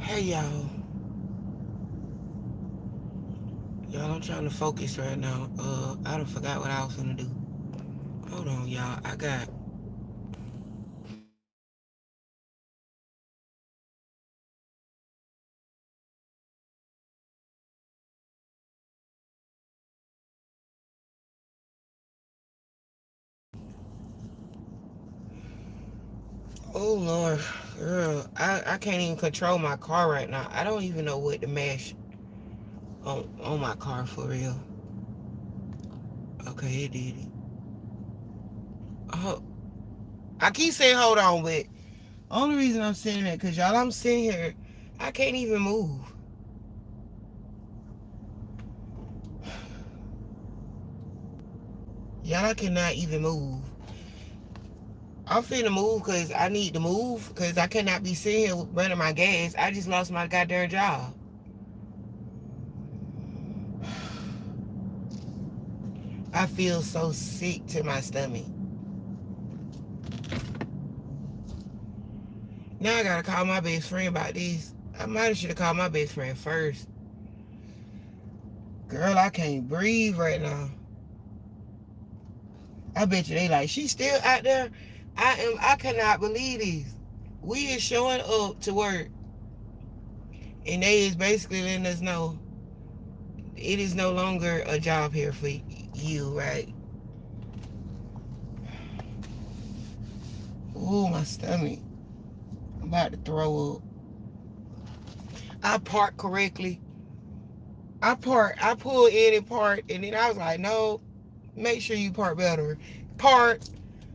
Hey y'all. Y'all, I'm trying to focus right now. I done forgot what I was gonna do. Hold on, y'all. I got oh Lord, girl, I can't even control my car right now. I don't even know what to mash on my car for real. Okay, it did it. Oh, I keep saying hold on, but only reason I'm saying that cause y'all I'm sitting here, I can't even move. Y'all I cannot even move. I'm finna move because I need to move because I cannot be sitting here running my gas. I just lost my goddamn job. I feel so sick to my stomach. Now I gotta call my best friend about this. I might have should have called my best friend first. Girl, I can't breathe right now. I bet you they like, she's still out there. I cannot believe this. We is showing up to work and they is basically letting us know it is no longer a job here for you, right? Ooh, my stomach. I'm about to throw up. I parked correctly. I pulled in and parked, and then I was like, no, make sure you park better. Park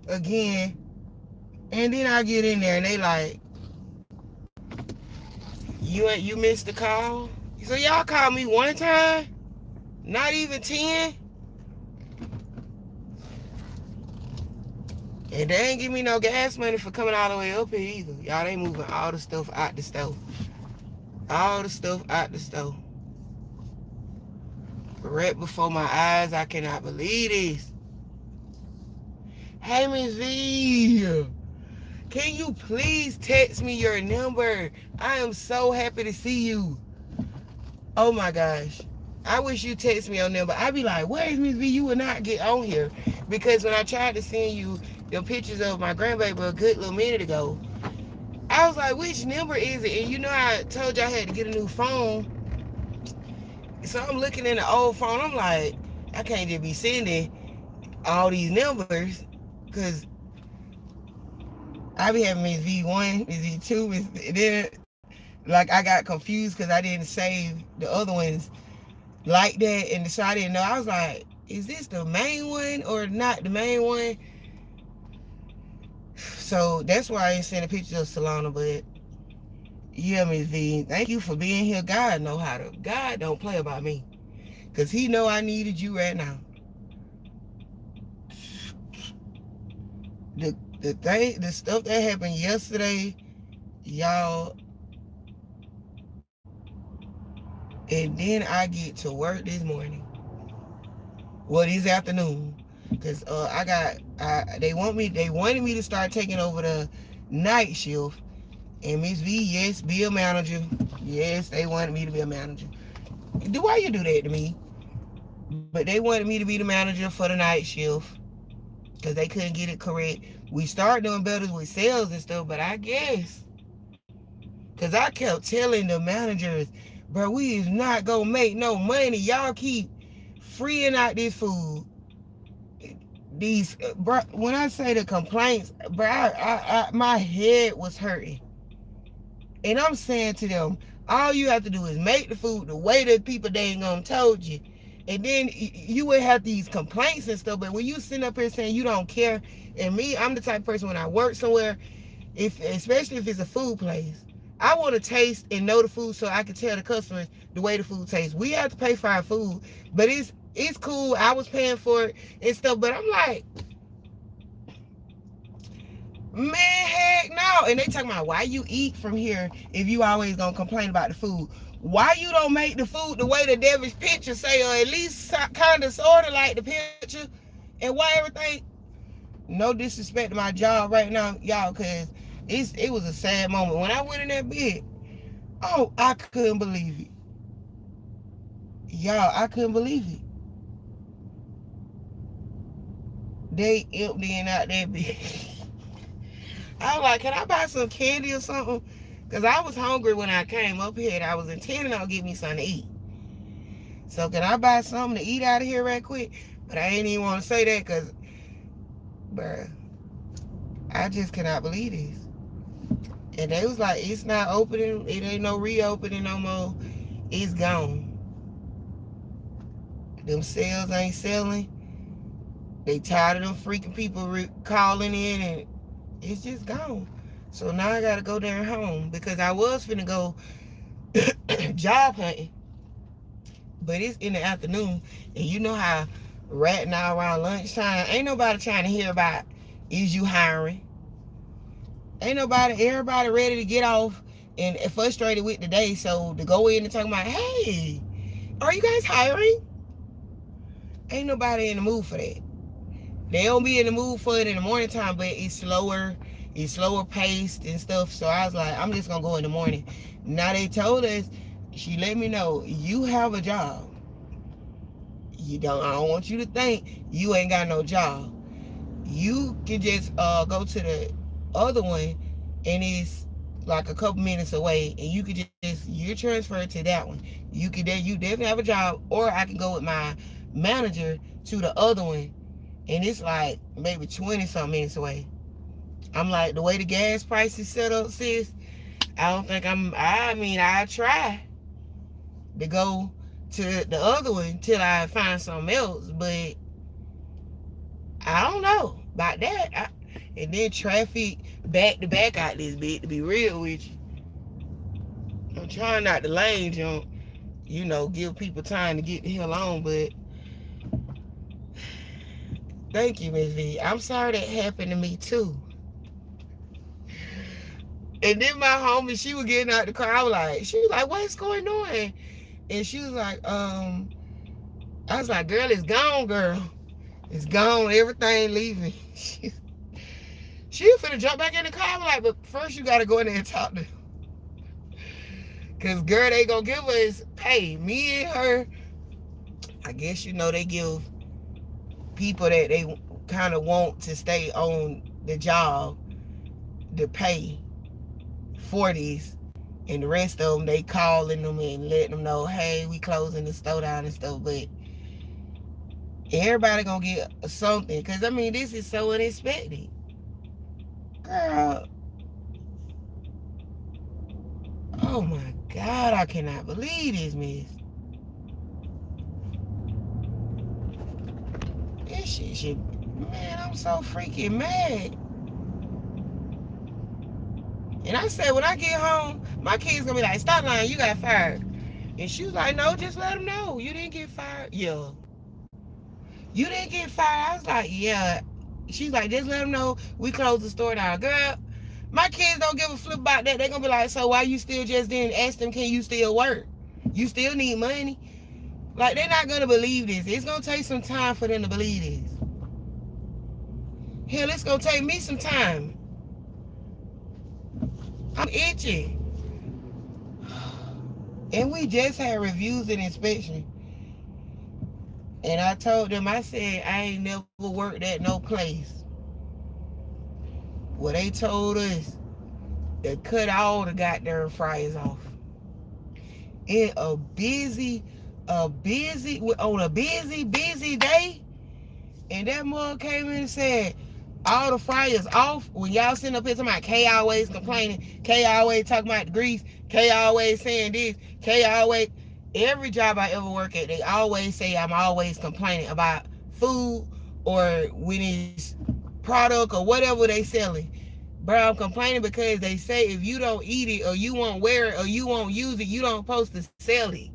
again, and then I get in there, and they like, you missed the call. So y'all called me one time, not even 10, and they ain't give me no gas money for coming all the way up here either. Y'all they moving all the stuff out the stove, all the stuff out the stove. Right before my eyes, I cannot believe this. Hey, Miss V. Can you please text me your number? I am so happy to see you. Oh my gosh. I wish you text me your number. I'd be like, where's Miss V? You would not get on here. Because when I tried to send you the pictures of my grandbaby a good little minute ago, I was like, which number is it? And you know I told you I had to get a new phone. So I'm looking in the old phone. I'm like, I can't just be sending all these numbers. Because I be having Miss V1, Miss V2, then like I got confused because I didn't save the other ones like that, and so I didn't know. I was like, is this the main one or not the main one? So that's why I ain't sending pictures of Solana, but yeah, Miss V, thank you for being here. God don't play about me. Cause he know I needed you right now. The stuff that happened yesterday, y'all, and then I get to work this morning. Well, this afternoon, cause they wanted me to start taking over the night shift, and Miss V, yes, be a manager. Yes, they wanted me to be a manager. Why you do that to me? But they wanted me to be the manager for the night shift, cause they couldn't get it correct. We started doing better with sales and stuff, but I guess, cause I kept telling the managers, bro, we is not gonna make no money. Y'all keep freeing out this food. These bro, when I say the complaints, bro, my head was hurting, and I'm saying to them, all you have to do is make the food the way that people they ain't gonna told you, and then you would have these complaints and stuff. But when you sit up here saying you don't care, and me, I'm the type of person when I work somewhere, if especially if it's a food place, I want to taste and know the food so I can tell the customers the way the food tastes. We have to pay for our food, but it's cool. I was paying for it and stuff, but I'm like, man, heck no. And they talking about why you eat from here if you always gonna complain about the food. Why you don't make the food the way the Devil's picture say, or at least kind of sort of like the picture, and why everything? No disrespect to my job right now, y'all, cause it was a sad moment when I went in that bed. Oh, I couldn't believe it. Y'all, I couldn't believe it. They emptying out that bitch. I was like, can I buy some candy or something? Because I was hungry when I came up here and I was intending on getting me something to eat. So can I buy something to eat out of here right quick? But I ain't even want to say that because, bruh, I just cannot believe this. And they was like, it's not opening. It ain't no reopening no more. It's gone. Them sales ain't selling. They tired of them freaking people calling in and it's just gone. So now I gotta go down home because I was finna go job hunting, but it's in the afternoon, and you know how right now around lunchtime, ain't nobody trying to hear about is you hiring. Ain't nobody, everybody ready to get off and frustrated with the day, so to go in and talk about, hey, are you guys hiring? Ain't nobody in the mood for that. They don't be in the mood for it in the morning time, but it's slower paced and stuff. So I was like, I'm just gonna go in the morning. Now they told us, she let me know, you have a job. I don't want you to think you ain't got no job. You can just go to the other one and it's like a couple minutes away and you could just you're transferred to that one. You definitely have a job, or I can go with my manager to the other one and it's like maybe 20 something minutes away. I'm like, the way the gas price is set up, sis, I don't think I mean, I try to go to the other one till I find something else, but I don't know about that. And then traffic back to back out this bit, to be real with you. I'm trying not to lane jump, give people time to get the hell on, but thank you, Miss V. I'm sorry that happened to me too. And then my homie, she was getting out the car. She was like, what's going on? And she was like, I was like, girl, it's gone, girl. It's gone. Everything leaving. She was finna jump back in the car. I was like, but first you gotta go in there and talk to them. Cause girl, they gonna give us pay. Me and her, I guess they give people that they kind of want to stay on the job to pay for these. And the rest of them, they calling them and letting them know, hey, we closing the store down and stuff. But everybody gonna get something. Cause I mean, this is so unexpected. Girl, oh my God, I cannot believe this, miss. This shit should, man, I'm so freaking mad. And I said, when I get home, my kid's gonna be like, stop lying, you got fired. And she was like, no, just let them know. You didn't get fired. Yeah. You didn't get fired. I was like, yeah. She's like, just let them know we closed the store down. Girl, my kids don't give a flip about that. They're gonna be like, so why you still just didn't ask them, can you still work? You still need money? Like, they're not gonna believe this. It's gonna take some time for them to believe this. Hell, it's gonna take me some time. I'm itching. And we just had reviews and inspection. And I told them, I said, I ain't never worked at no place where they told us to cut all the goddamn fryers off. In on a busy day, and that mug came in and said, all the fryers off. When y'all sitting up here talking about K always complaining, K always talking about the grease, K always saying this, K always, every job I ever work at, they always say I'm always complaining about food or when it's product or whatever they selling. Bro, I'm complaining because they say if you don't eat it or you won't wear it or you won't use it, you don't supposed to sell it.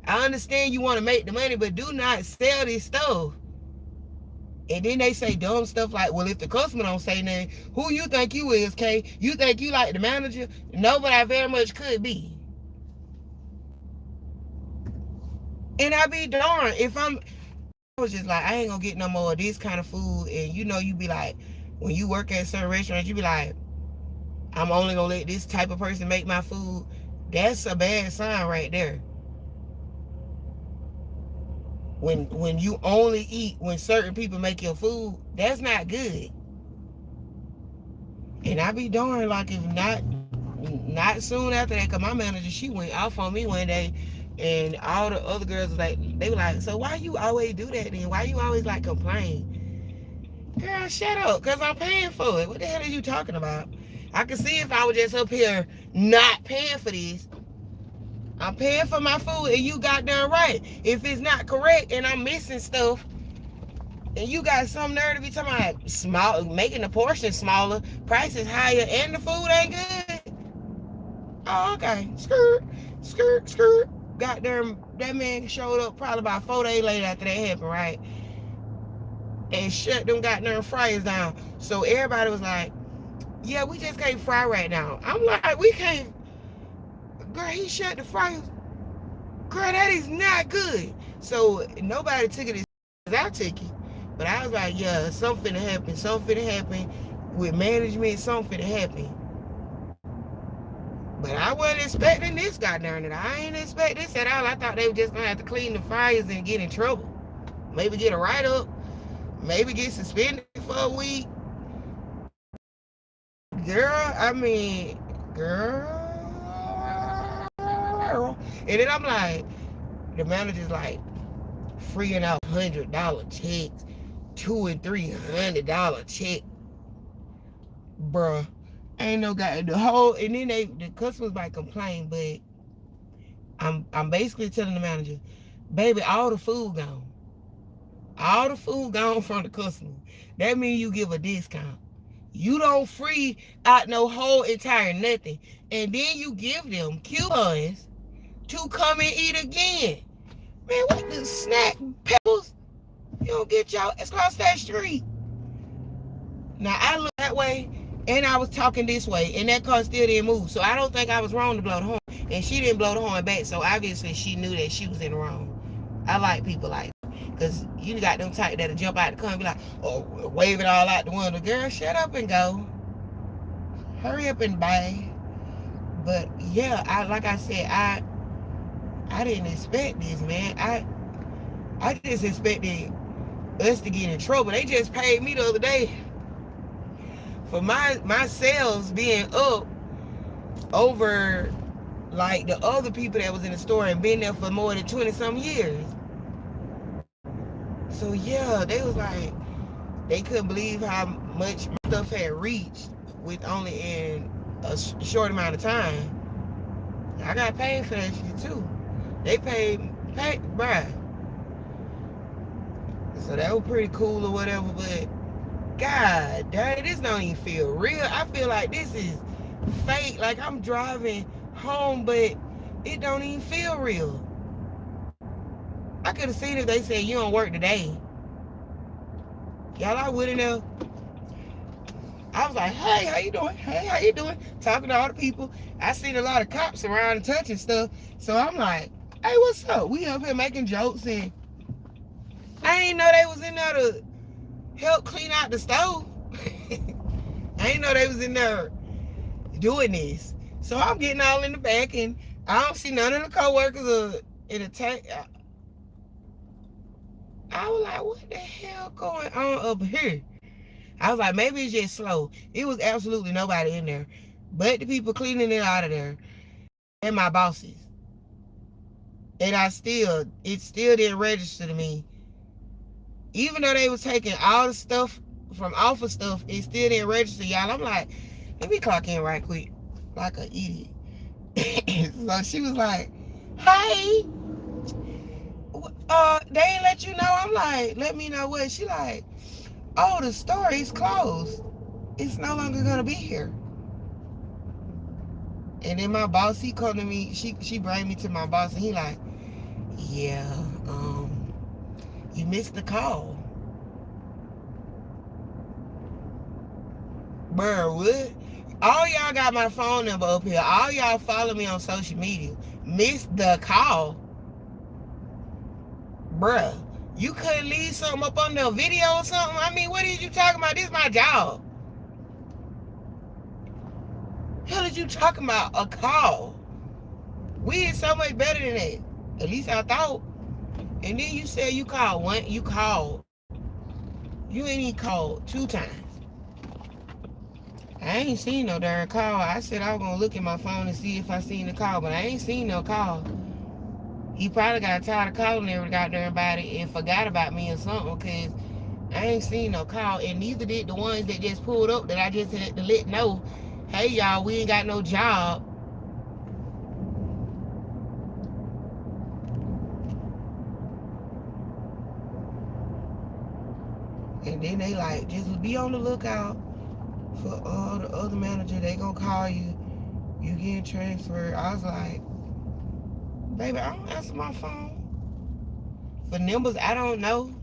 I understand you want to make the money, but do not sell this stuff. And then they say dumb stuff like, well, if the customer don't say nothing, who you think you is, Kay? You think you like the manager? No, but I very much could be. And I be darned if I was just like, I ain't gonna get no more of this kind of food. And you be like, when you work at certain restaurants, you be like, I'm only gonna let this type of person make my food. That's a bad sign right there. When you only eat when certain people make your food, that's not good. And I be darned like if not soon after that, cause my manager she went off on me one day, and all the other girls was like, they were like, so why you always do that then? Why you always like complain? Girl, shut up, cause I'm paying for it. What the hell are you talking about? I could see if I was just up here not paying for this. I'm paying for my food, and you got done right. If it's not correct and I'm missing stuff, and you got some nerve to be talking about small, making the portion smaller, prices higher, and the food ain't good. Oh, okay. Skirt, skirt, skirt. Goddamn, that man showed up probably about 4 days later after that happened, right? And shut them goddamn fryers down. So everybody was like, yeah, we just can't fry right now. I'm like, we can't. Girl, he shut the fryers. Girl, that is not good. So nobody took it as I took it. But I was like, yeah, something to happen. Something to happen with management. Something to happen. But I wasn't expecting this goddamn it. I ain't expect this at all. I thought they were just gonna have to clean the fryers and get in trouble. Maybe get a write-up. Maybe get suspended for a week. Girl, I mean, girl. And then I'm like, the manager's like freeing out $100 checks, $200 and $300 check. Bruh. Ain't no guy the whole and then the customers might complain, but I'm basically telling the manager, baby, all the food gone. All the food gone from the customer. That means you give a discount. You don't free out no whole entire nothing. And then you give them coupons to come and eat again. Man, what the snack pebbles? You don't get y'all across that street. Now I look that way and I was talking this way and that car still didn't move. So I don't think I was wrong to blow the horn. And she didn't blow the horn back. So obviously she knew that she was in the wrong. I like people like that. Because you got them type that'll jump out the car and be like, oh, wave it all out the window. Girl, shut up and go. Hurry up and bye. But yeah, like I said, I didn't expect this, man. I just expected us to get in trouble. They just paid me the other day for my sales being up over like the other people that was in the store and been there for more than 20 some years. So yeah, they was like, they couldn't believe how much stuff had reached with only in a short amount of time. I got paid for that shit too. They paid, bruh. So that was pretty cool or whatever, but God dang, this don't even feel real. I feel like this is fake. Like I'm driving home, but it don't even feel real. I could have seen if they said you don't work today. Y'all, I wouldn't have. I was like, hey, how you doing? Hey, how you doing? Talking to all the people. I seen a lot of cops around and touching stuff. So I'm like, hey, what's up? We up here making jokes and I ain't know they was in there to help clean out the stove. I ain't know they was in there doing this. So I'm getting all in the back and I don't see none of the co-workers in the tank. I was like, what the hell going on up here? I was like, maybe it's just slow. It was absolutely nobody in there. But the people cleaning it out of there and my bosses. And it still didn't register to me. Even though they was taking all the stuff from office stuff, it still didn't register, y'all. I'm like, let me clock in right quick. Like an idiot. So she was like, hey, they ain't let you know. I'm like, let me know what? She like, oh, the store is closed. It's no longer gonna be here. And then my boss, he called to me, she brought me to my boss and he like, yeah, you missed the call. Bruh, what? All y'all got my phone number up here. All y'all follow me on social media. Missed the call. Bruh, you couldn't leave something up on the video or something? I mean, what is you talking about? This is my job. Hell is you talking about? A call. We is so much better than that. At least I thought. And then you said you called one. You called. You ain't even called 2 times. I ain't seen no darn call. I said I was gonna look at my phone and see if I seen the call, but I ain't seen no call. He probably got tired of calling every goddamn body and forgot about me or something, cause I ain't seen no call, and neither did the ones that just pulled up that I just had to let know, hey y'all, we ain't got no job. And then they like, just be on the lookout for the other manager. They gonna call you. You getting transferred. I was like, baby, I don't answer my phone for numbers I don't know.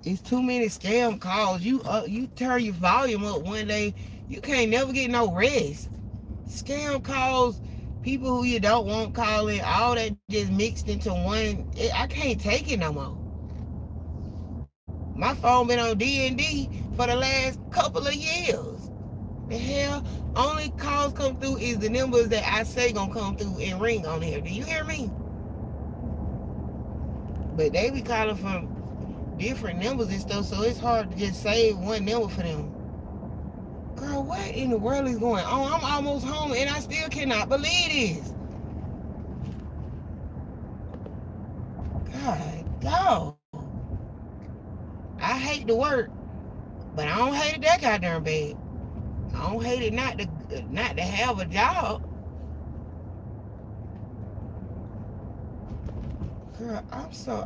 It's too many scam calls. You turn your volume up one day, you can't never get no rest. Scam calls, people who you don't want calling, all that just mixed into one. I can't take it no more. My phone been on D&D for the last couple of years. The hell, only calls come through is the numbers that I say gonna come through and ring on here. Do you hear me? But they be calling from different numbers and stuff, so it's hard to just save one number for them. Girl, what in the world is going on? I'm almost home and I still cannot believe this. God, dog. I hate to work, but I don't hate it that goddamn bad. I don't hate it not to have a job. Girl,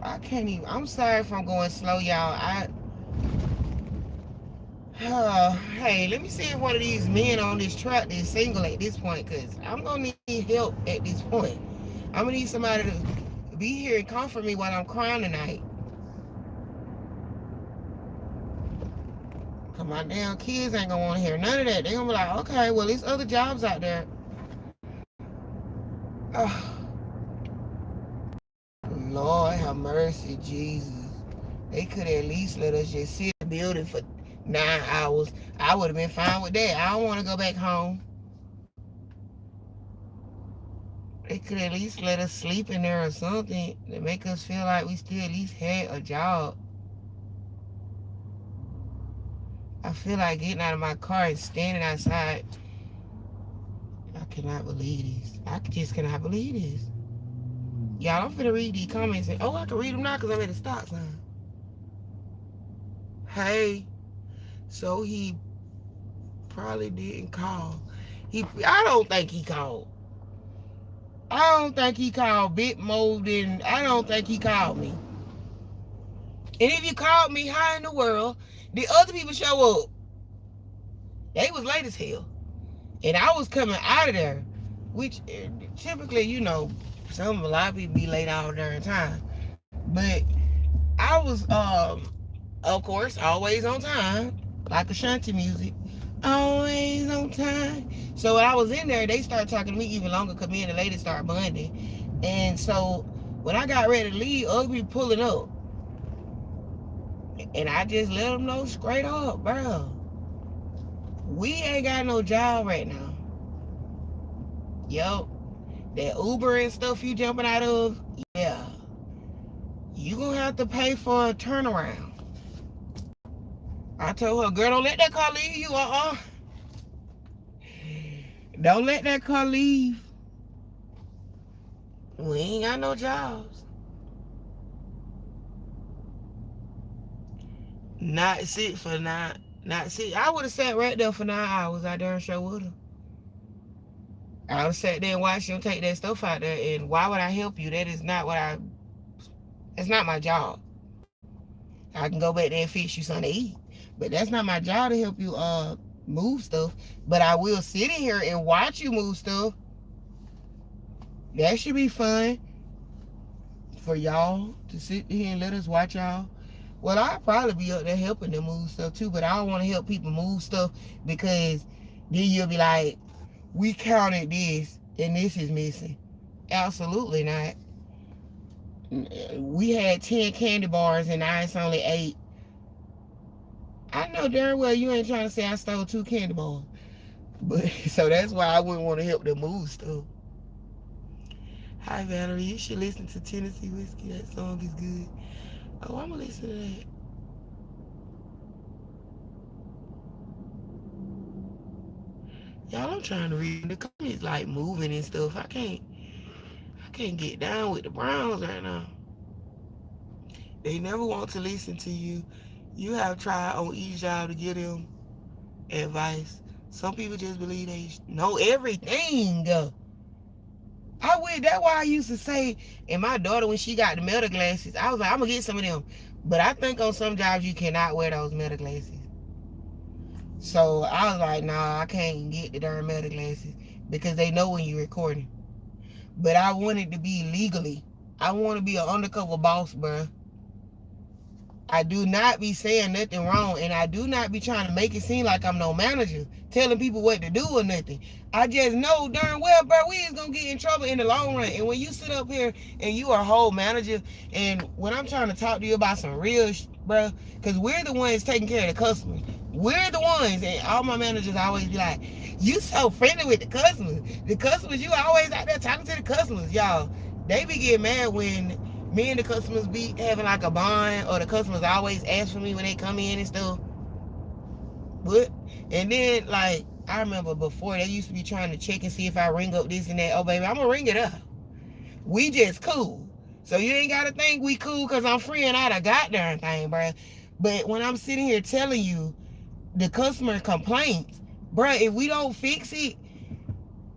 I can't even. I'm sorry if I'm going slow, y'all. Hey, let me see if one of these men on this truck is single at this point, cause I'm gonna need help at this point. I'm gonna need somebody to be here and comfort me while I'm crying tonight. Cause my damn kids ain't gonna want to hear none of that. They gonna be like, okay, well, there's other jobs out there. Oh, Lord have mercy, Jesus. They could at least let us just sit in the building for 9 hours. I would have been fine with that. I don't want to go back home. They could at least let us sleep in there or something to make us feel like we still at least had a job. I feel like getting out of my car and standing outside. I cannot believe this. I just cannot believe this. Y'all, I'm finna read these comments and I can read them now because I'm at the stop sign. Hey, so he probably didn't call. I don't think he called. I don't think he called Bit Mode, and I don't think he called me. And if you called me, how in the world did other people show up? They was late as hell. And I was coming out of there, which typically, a lot of people be late all during time. But I was, of course, always on time, like Ashanti music. Always on time. So when I was in there, they started talking to me even longer because me and the lady started bonding. And so when I got ready to leave, Ugly pulling up. And I just let them know straight up, bro. We ain't got no job right now. Yup. That Uber and stuff you jumping out of, yeah. You gonna have to pay for a turnaround. I told her, girl, don't let that car leave you. Don't let that car leave. We ain't got no jobs. Not sit for nine. Not sit. I would have sat right there for 9 hours out there and show with her. I would have sat there and watched them take that stuff out there. And why would I help you? That is not That's not my job. I can go back there and fix you something to eat, but that's not my job to help you move stuff. But I will sit in here and watch you move stuff. That should be fun for y'all to sit here and let us watch y'all. Well, I'll probably be up there helping them move stuff too, but I don't want to help people move stuff because then you'll be like, we counted this and this is missing. Absolutely not. We had 10 candy bars and now it's only 8. I know darn well you ain't trying to say I stole 2 candy bars. But so that's why I wouldn't want to help them move stuff. Hi Valerie, you should listen to Tennessee Whiskey. That song is good. Oh, I'm gonna listen to that. Y'all, I'm trying to read the comments like moving and stuff. I can't get down with the Browns right now. They never want to listen to you. You have tried on each job to give them advice. Some people just believe they know everything. That's why I used to say, and my daughter, when she got the meta glasses, I was like, I'm gonna get some of them. But I think on some jobs you cannot wear those meta glasses. So I was like, nah, I can't get the darn meta glasses because they know when you're recording. But I wanted to be legally. I want to be an undercover boss, bruh. I do not be saying nothing wrong, and I do not be trying to make it seem like I'm no manager, telling people what to do or nothing. I just know darn well, bro, we is gonna get in trouble in the long run. And when you sit up here and you are a whole manager, and when I'm trying to talk to you about some real, bro, because we're the ones taking care of the customers. We're the ones, and all my managers always be like, "You so friendly with the customers. The customers, you always out there talking to the customers, y'all." They be getting mad when me and the customers be having like a bond, or the customers always ask for me when they come in and stuff. But and then like I remember before they used to be trying to check and see if I ring up this and that. Oh baby, I'm gonna ring it up. We just cool. So you ain't gotta think we cool because I'm freeing out a goddamn thing, bruh. But when I'm sitting here telling you the customer complaints, bruh, if we don't fix it,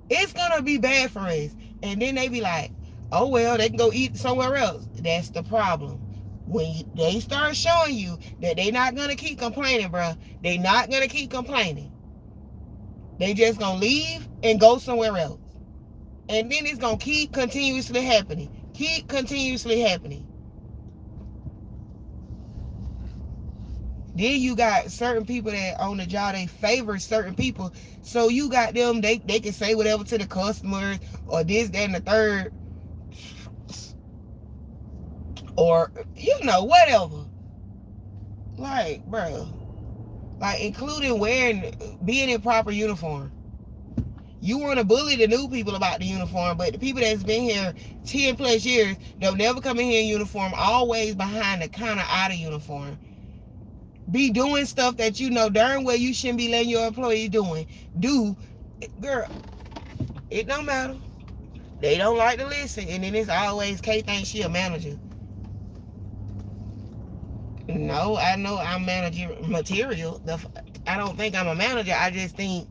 it's gonna be bad for us. And then they be like, oh well, they can go eat somewhere else. That's the problem. When they start showing you that they not gonna keep complaining, bro, they not gonna keep complaining. They just gonna leave and go somewhere else. And then it's gonna keep continuously happening. Keep continuously happening. Then you got certain people that on the job, they favor certain people. So you got them, they can say whatever to the customers or this, that, and the third. Or, whatever. Like, bro. Like, including being in proper uniform. You want to bully the new people about the uniform, but the people that's been here 10 plus years, they'll never come in here in uniform, always behind the counter out of uniform. Be doing stuff that you know darn well you shouldn't be letting your employees do. Girl, it don't matter. They don't like to listen, and then it's always Kay thinks she a manager. No, I know I'm managing material. I don't think I'm a manager. I just think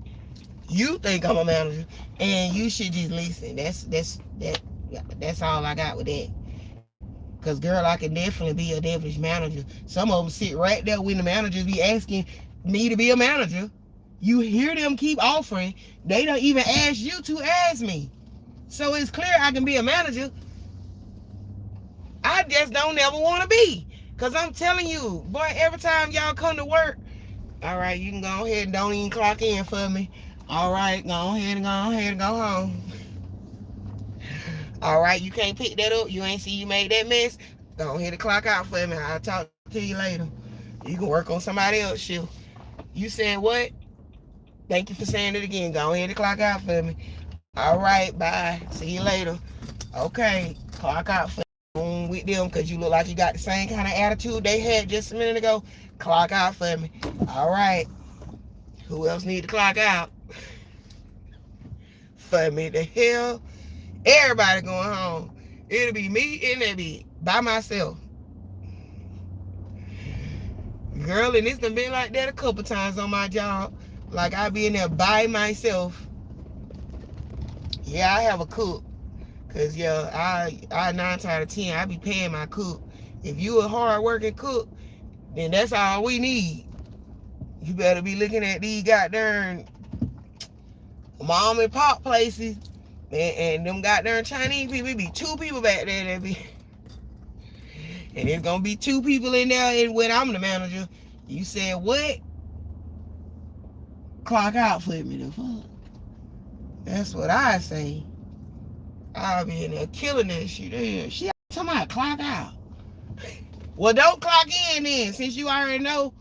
you think I'm a manager, and you should just listen. That's all I got with that. Cause girl, I can definitely be a devilish manager. Some of them sit right there when the managers be asking me to be a manager. You hear them keep offering. They don't even ask you to ask me. So it's clear I can be a manager. I just don't never want to be. Cause I'm telling you, boy, every time y'all come to work, all right, you can go ahead and don't even clock in for me. All right, go ahead and go home. All right, you can't pick that up. You ain't see you made that mess. Go ahead and clock out for me. I'll talk to you later. You can work on somebody else's shift. You said what? Thank you for saying it again. Go ahead and clock out for me. All right, bye. See you later. Okay, clock out for me with them because you look like you got the same kind of attitude they had just a minute ago. Clock out for me. All right. Who else need to clock out? For me, the hell? Everybody going home. It'll be me and it'll be by myself. Girl, and it's done been like that a couple times on my job. Like I be in there by myself. Yeah, I have a cook. Cause yeah, I 9 times out of 10, I be paying my cook. If you a hard working cook, then that's all we need. You better be looking at these goddamn mom and pop places and them goddamn Chinese people. It be 2 people back there that be, and it's gonna be 2 people in there. And when I'm the manager, you said what? Clock out for me the fuck. That's what I say. I'll be in there killing that shit. She talking about clock out. Well, don't clock in then, since you already know.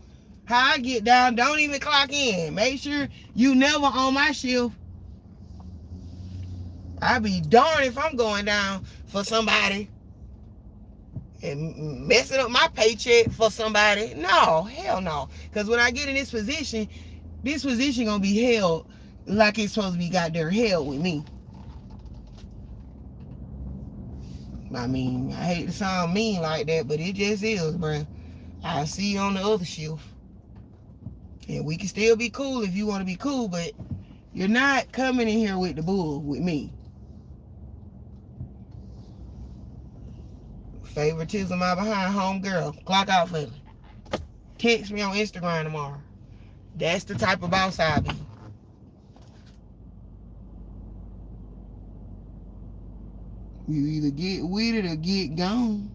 How I get down, don't even clock in. Make sure you never on my shift. I be darned if I'm going down for somebody and messing up my paycheck for somebody. No, hell no. Because when I get in this position gonna be held like it's supposed to be goddamn held with me. I mean, I hate to sound mean like that, but it just is, bruh. I see you on the other shift. And we can still be cool if you want to be cool, but you're not coming in here with the bull with me. Favoritism out behind, home girl. Clock out for me. Text me on Instagram tomorrow. That's the type of boss I be. You either get with it or get gone.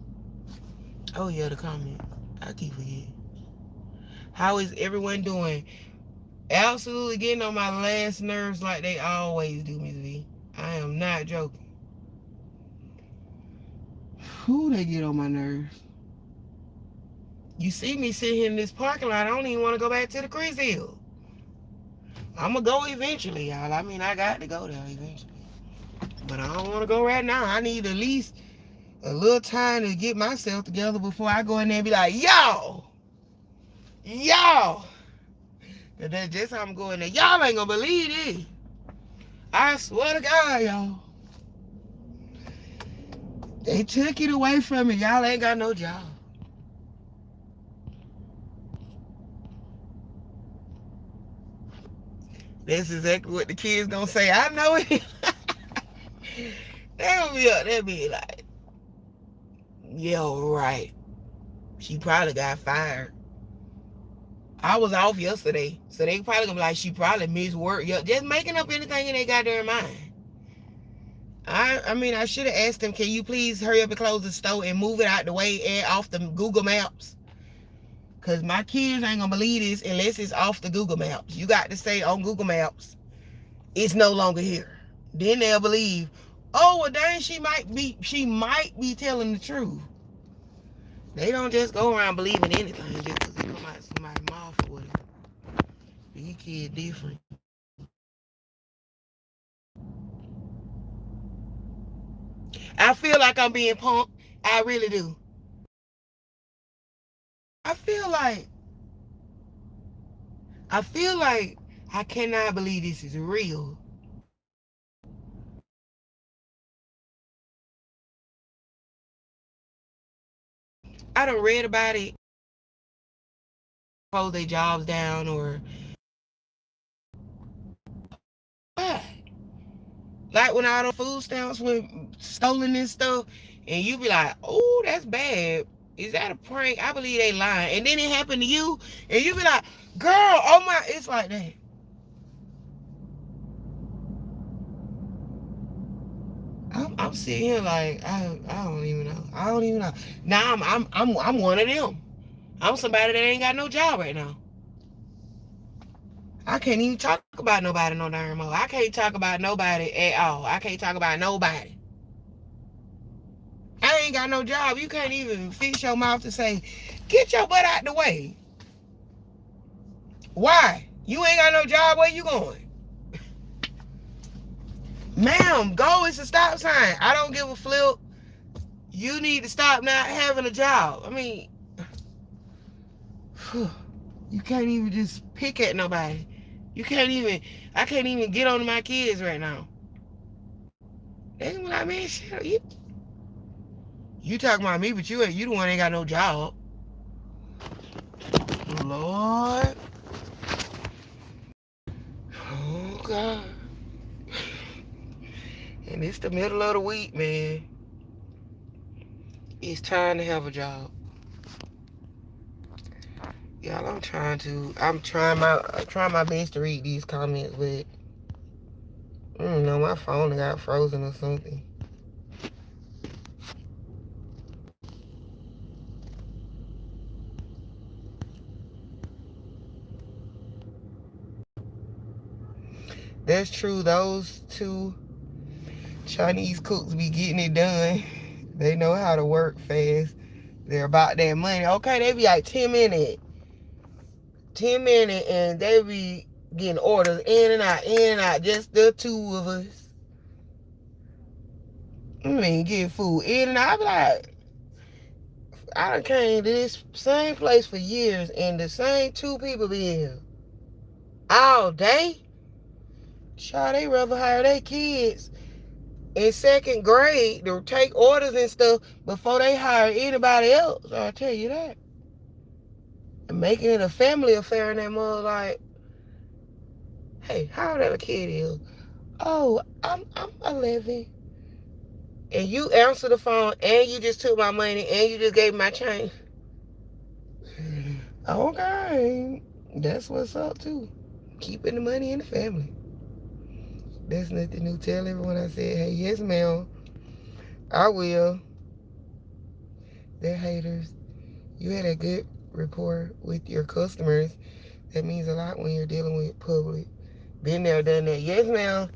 Oh yeah, the comment. I keep forgetting. How is everyone doing? Absolutely getting on my last nerves like they always do, Miss V. I am not joking. Who they get on my nerves? You see me sitting here in this parking lot, I don't even want to go back to the Chris Hill. I'm going to go eventually, y'all. I mean, I got to go there eventually. But I don't want to go right now. I need at least a little time to get myself together before I go in there and be like, y'all. That's just how I'm going there. Y'all ain't going to believe this. I swear to God, y'all. They took it away from me. Y'all ain't got no job. That's exactly what the kids gonna say. I know it. They gonna be up there be like, yeah, right. She probably got fired. I was off yesterday, so they probably gonna be like, she probably missed work. Just making up anything in their goddamn mind. I mean, I should have asked them, can you please hurry up and close the store and move it out the way and off the Google Maps? Because my kids ain't gonna believe this unless it's off the Google Maps. You got to say on Google Maps, it's no longer here. Then they'll believe, oh, well, dang, she might be telling the truth. They don't just go around believing anything just because it come out somebody's mouth or whatever. These kids different. I feel like I'm being punked. I really do. I feel like I cannot believe this is real. I done read about it. Close their jobs down or what? Like when all the food stamps were stolen and stuff, and you be like, oh, that's bad. Is that a prank? I believe they lying. And then it happened to you, and you be like, girl, oh my, it's like that. I'm sitting here like I don't even know. I don't even know. Now I'm one of them. I'm somebody that ain't got no job right now. I can't even talk about nobody no darn more. I can't talk about nobody at all. I can't talk about nobody. I ain't got no job. You can't even fix your mouth to say, get your butt out the way. Why? You ain't got no job. Where you going? Ma'am, go. It's a stop sign. I don't give a flip. You need to stop not having a job. I mean, you can't even just pick at nobody. I can't even get on to my kids right now. They be like, man, shut up. You talking about me, but you the one ain't got no job. Lord. Oh, God. And it's the middle of the week, man. It's time to have a job. Y'all, I'm trying my best to read these comments, but I don't know, my phone got frozen or something. That's true. Those two Chinese cooks be getting it done. They know how to work fast. They're about that money. Okay, they be like 10 minutes. 10 minutes, and they be getting orders in and out, just the two of us. I mean, get food in and out. I be like, I done came to this same place for years, and the same two people be here all day. Child, they rather hire their kids in second grade to take orders and stuff before they hire anybody else. I'll tell you that. And making it a family affair, and that mother like, hey, how old that a kid is? Oh, I'm 11. And you answer the phone, and you just took my money, and you just gave me my change. Okay, that's what's up too. Keeping the money in the family. That's nothing new. Tell everyone I said, hey, yes, ma'am. I will. They're haters. You had a good rapport with your customers. That means a lot when you're dealing with public. Been there, done that. Yes, ma'am.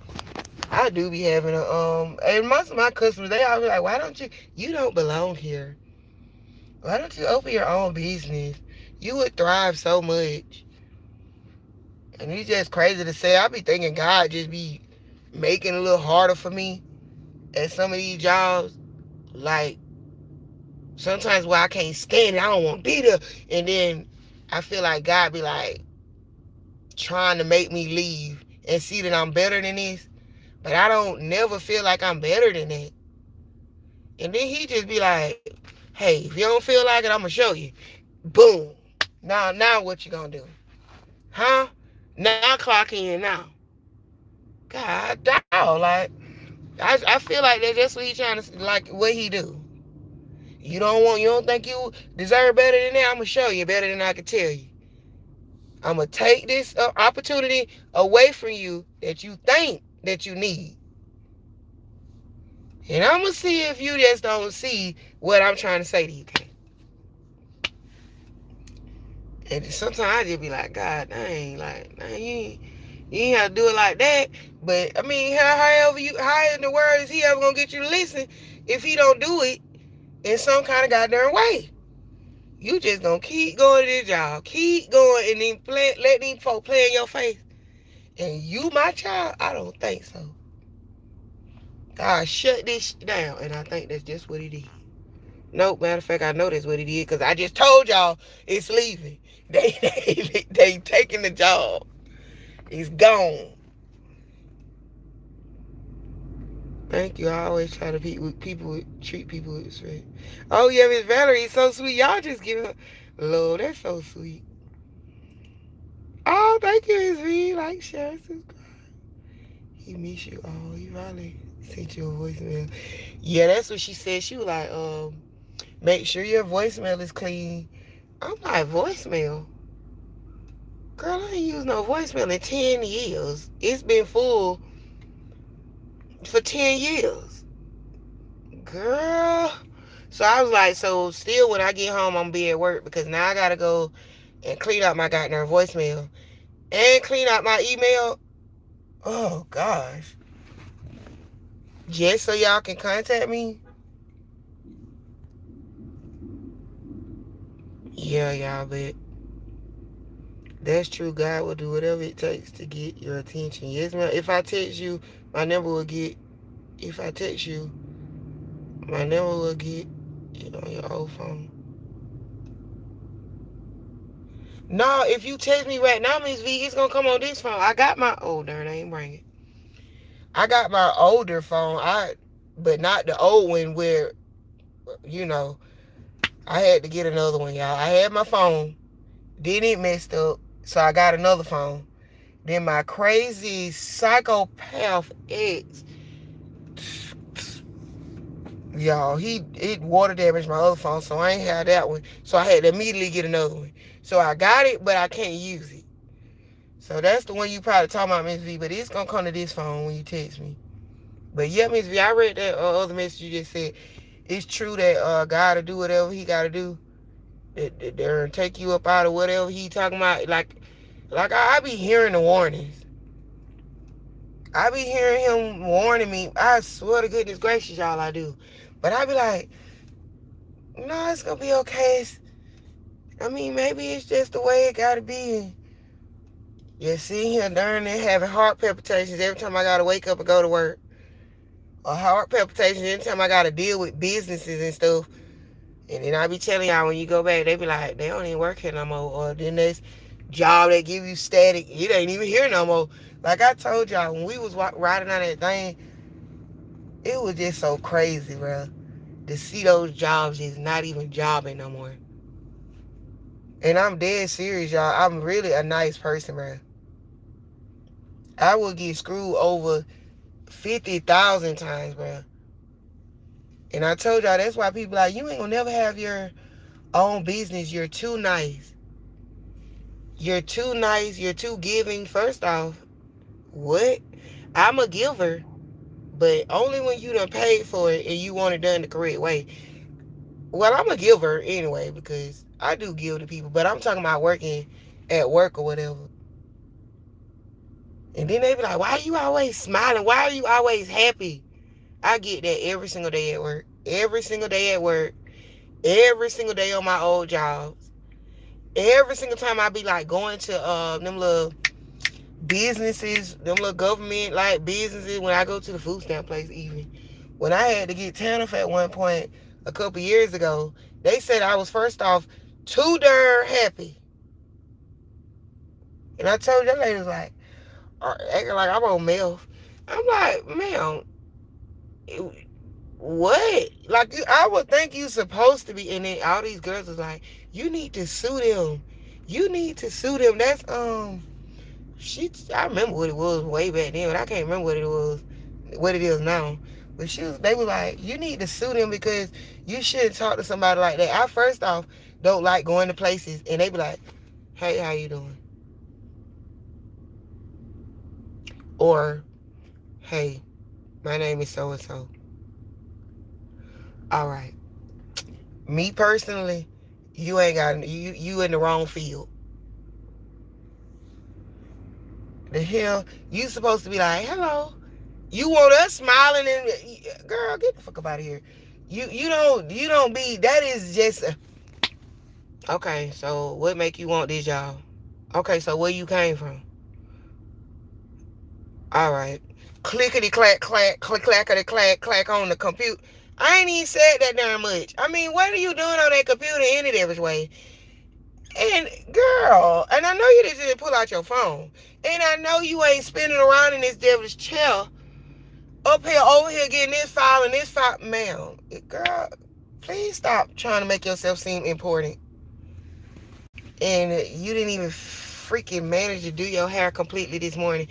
I do be having and most of my customers, they always like, why don't you don't belong here. Why don't you open your own business? You would thrive so much. And it's just crazy to say. I be thinking God just be making it a little harder for me at some of these jobs. Like, sometimes where I can't stand it, I don't want to be there. And then I feel like God be like trying to make me leave and see that I'm better than this. But I don't never feel like I'm better than that. And then he just be like, hey, if you don't feel like it, I'm going to show you. Boom. Now what you going to do? Huh? Now clock in now. God, dog. Like, I feel like that's just what he trying to, like, what he do. You don't think you deserve better than that? I'm going to show you better than I can tell you. I'm going to take this opportunity away from you that you think that you need. And I'm going to see if you just don't see what I'm trying to say to you. And sometimes I just be like, God dang, like, dang, you ain't have to do it like that. But, I mean, how in the world is he ever going to get you to listen if he don't do it in some kind of goddamn way? You just going to keep going to this job, keep going, and then let these folk play in your face. And you, my child, I don't think so. God shut this down, and I think that's just what he did. Nope, matter of fact, I know that's what he did, because I just told y'all it's leaving. They taking the job. It's gone. Thank you. I always try to treat people with respect. Oh yeah, Miss Valerie is so sweet. Y'all just give her love. That's so sweet. Oh, thank you, Miss V. Like, share, subscribe. He miss you. Oh, he probably sent you a voicemail. Yeah, that's what she said. She was like, make sure your voicemail is clean. I'm like, voicemail? Girl, I ain't used no voicemail in 10 years. It's been full for 10 years. Girl. So I was like, so still when I get home, I'm going to be at work, because now I got to go and clean out my goddamn voicemail and clean out my email. Oh, gosh. Just so y'all can contact me. Yeah, y'all, but that's true. God will do whatever it takes to get your attention. Yes, ma'am. If I text you, my number will get, if I text you, my number will get it on your old phone. No, if you text me right now, Miss V, it's going to come on this phone. I got my, oh, darn, I ain't bring it. I got my older phone, but not the old one where, you know, I had to get another one, y'all. I had my phone, then it messed up, so I got another phone. Then my crazy psychopath ex, y'all, it water damaged my other phone, so I ain't had that one. So I had to immediately get another one. So I got it, but I can't use it. So that's the one you probably talking about, Miss V, but it's going to come to this phone when you text me. But yeah, Miss V, I read that other message you just said. It's true that God will do whatever he got to do. They'll take you up out of whatever he talking about. Like I be hearing the warnings. I be hearing him warning me. I swear to goodness gracious, y'all, I do. But I be like, no, it's going to be okay. I mean, maybe it's just the way it gotta be. You're sitting here during it having heart palpitations every time I gotta wake up and go to work. Or heart palpitations every time I gotta deal with businesses and stuff. And then I be telling y'all when you go back, they be like, they don't even work here no more. Or then there's job that give you static. It ain't even here no more. Like I told y'all, when we was riding on that thing, it was just so crazy, bro. To see those jobs is not even jobbing no more. And I'm dead serious, y'all. I'm really a nice person, bro. I would get screwed over 50,000 times, bro. And I told y'all that's why people like, you ain't gonna never have your own business. You're too nice. You're too nice. You're too giving. First off, what? I'm a giver, but only when you done paid for it and you want it done the correct way. Well, I'm a giver anyway because I do give to people, but I'm talking about working at work or whatever. And then they be like, why are you always smiling? Why are you always happy? I get that every single day at work. Every single day at work. Every single day on my old jobs. Every single time I be like going to them little businesses, them little government like businesses, when I go to the food stamp place even. When I had to get TANF at one point a couple years ago, they said I was first off too darn happy. And I told that lady was like, acting like I'm on meth. I'm like, ma'am, what? Like, I would think you supposed to be. And then all these girls was like, you need to sue them. You need to sue them. That's I remember what it was way back then, but I can't remember what it is now. But they were like, you need to sue them because you shouldn't talk to somebody like that. I first off don't like going to places and they be like, hey, how you doing? Or, hey, my name is so and so. All right. Me personally, you ain't got you in the wrong field. The hell, you supposed to be like, hello. You want us smiling and girl, get the fuck up out of here. You don't be. That is just okay. So what make you want this job? Okay, so where you came from? All right, clickety clack clack click clackety clack clack on the computer. I ain't even said that damn much. I mean, what are you doing on that computer any devilish way? And girl, and I know you didn't pull out your phone, and I know you ain't spinning around in this devilish chair up here, over here, getting this file and this file. Ma'am, girl, please stop trying to make yourself seem important. And you didn't even freaking manage to do your hair completely this morning.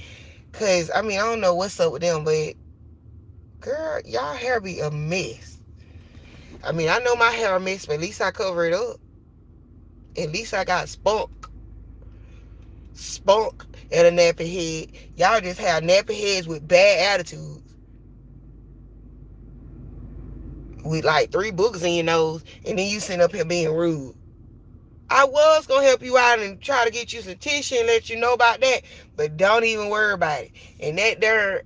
Because, I mean, I don't know what's up with them, but, girl, y'all hair be a mess. I mean, I know my hair a mess, but at least I cover it up. At least I got spunk and a nappy head. Y'all just have nappy heads with bad attitudes. With like 3 boogers in your nose, and then you sitting up here being rude. I was gonna help you out and try to get you some tissue and let you know about that, but don't even worry about it. And that there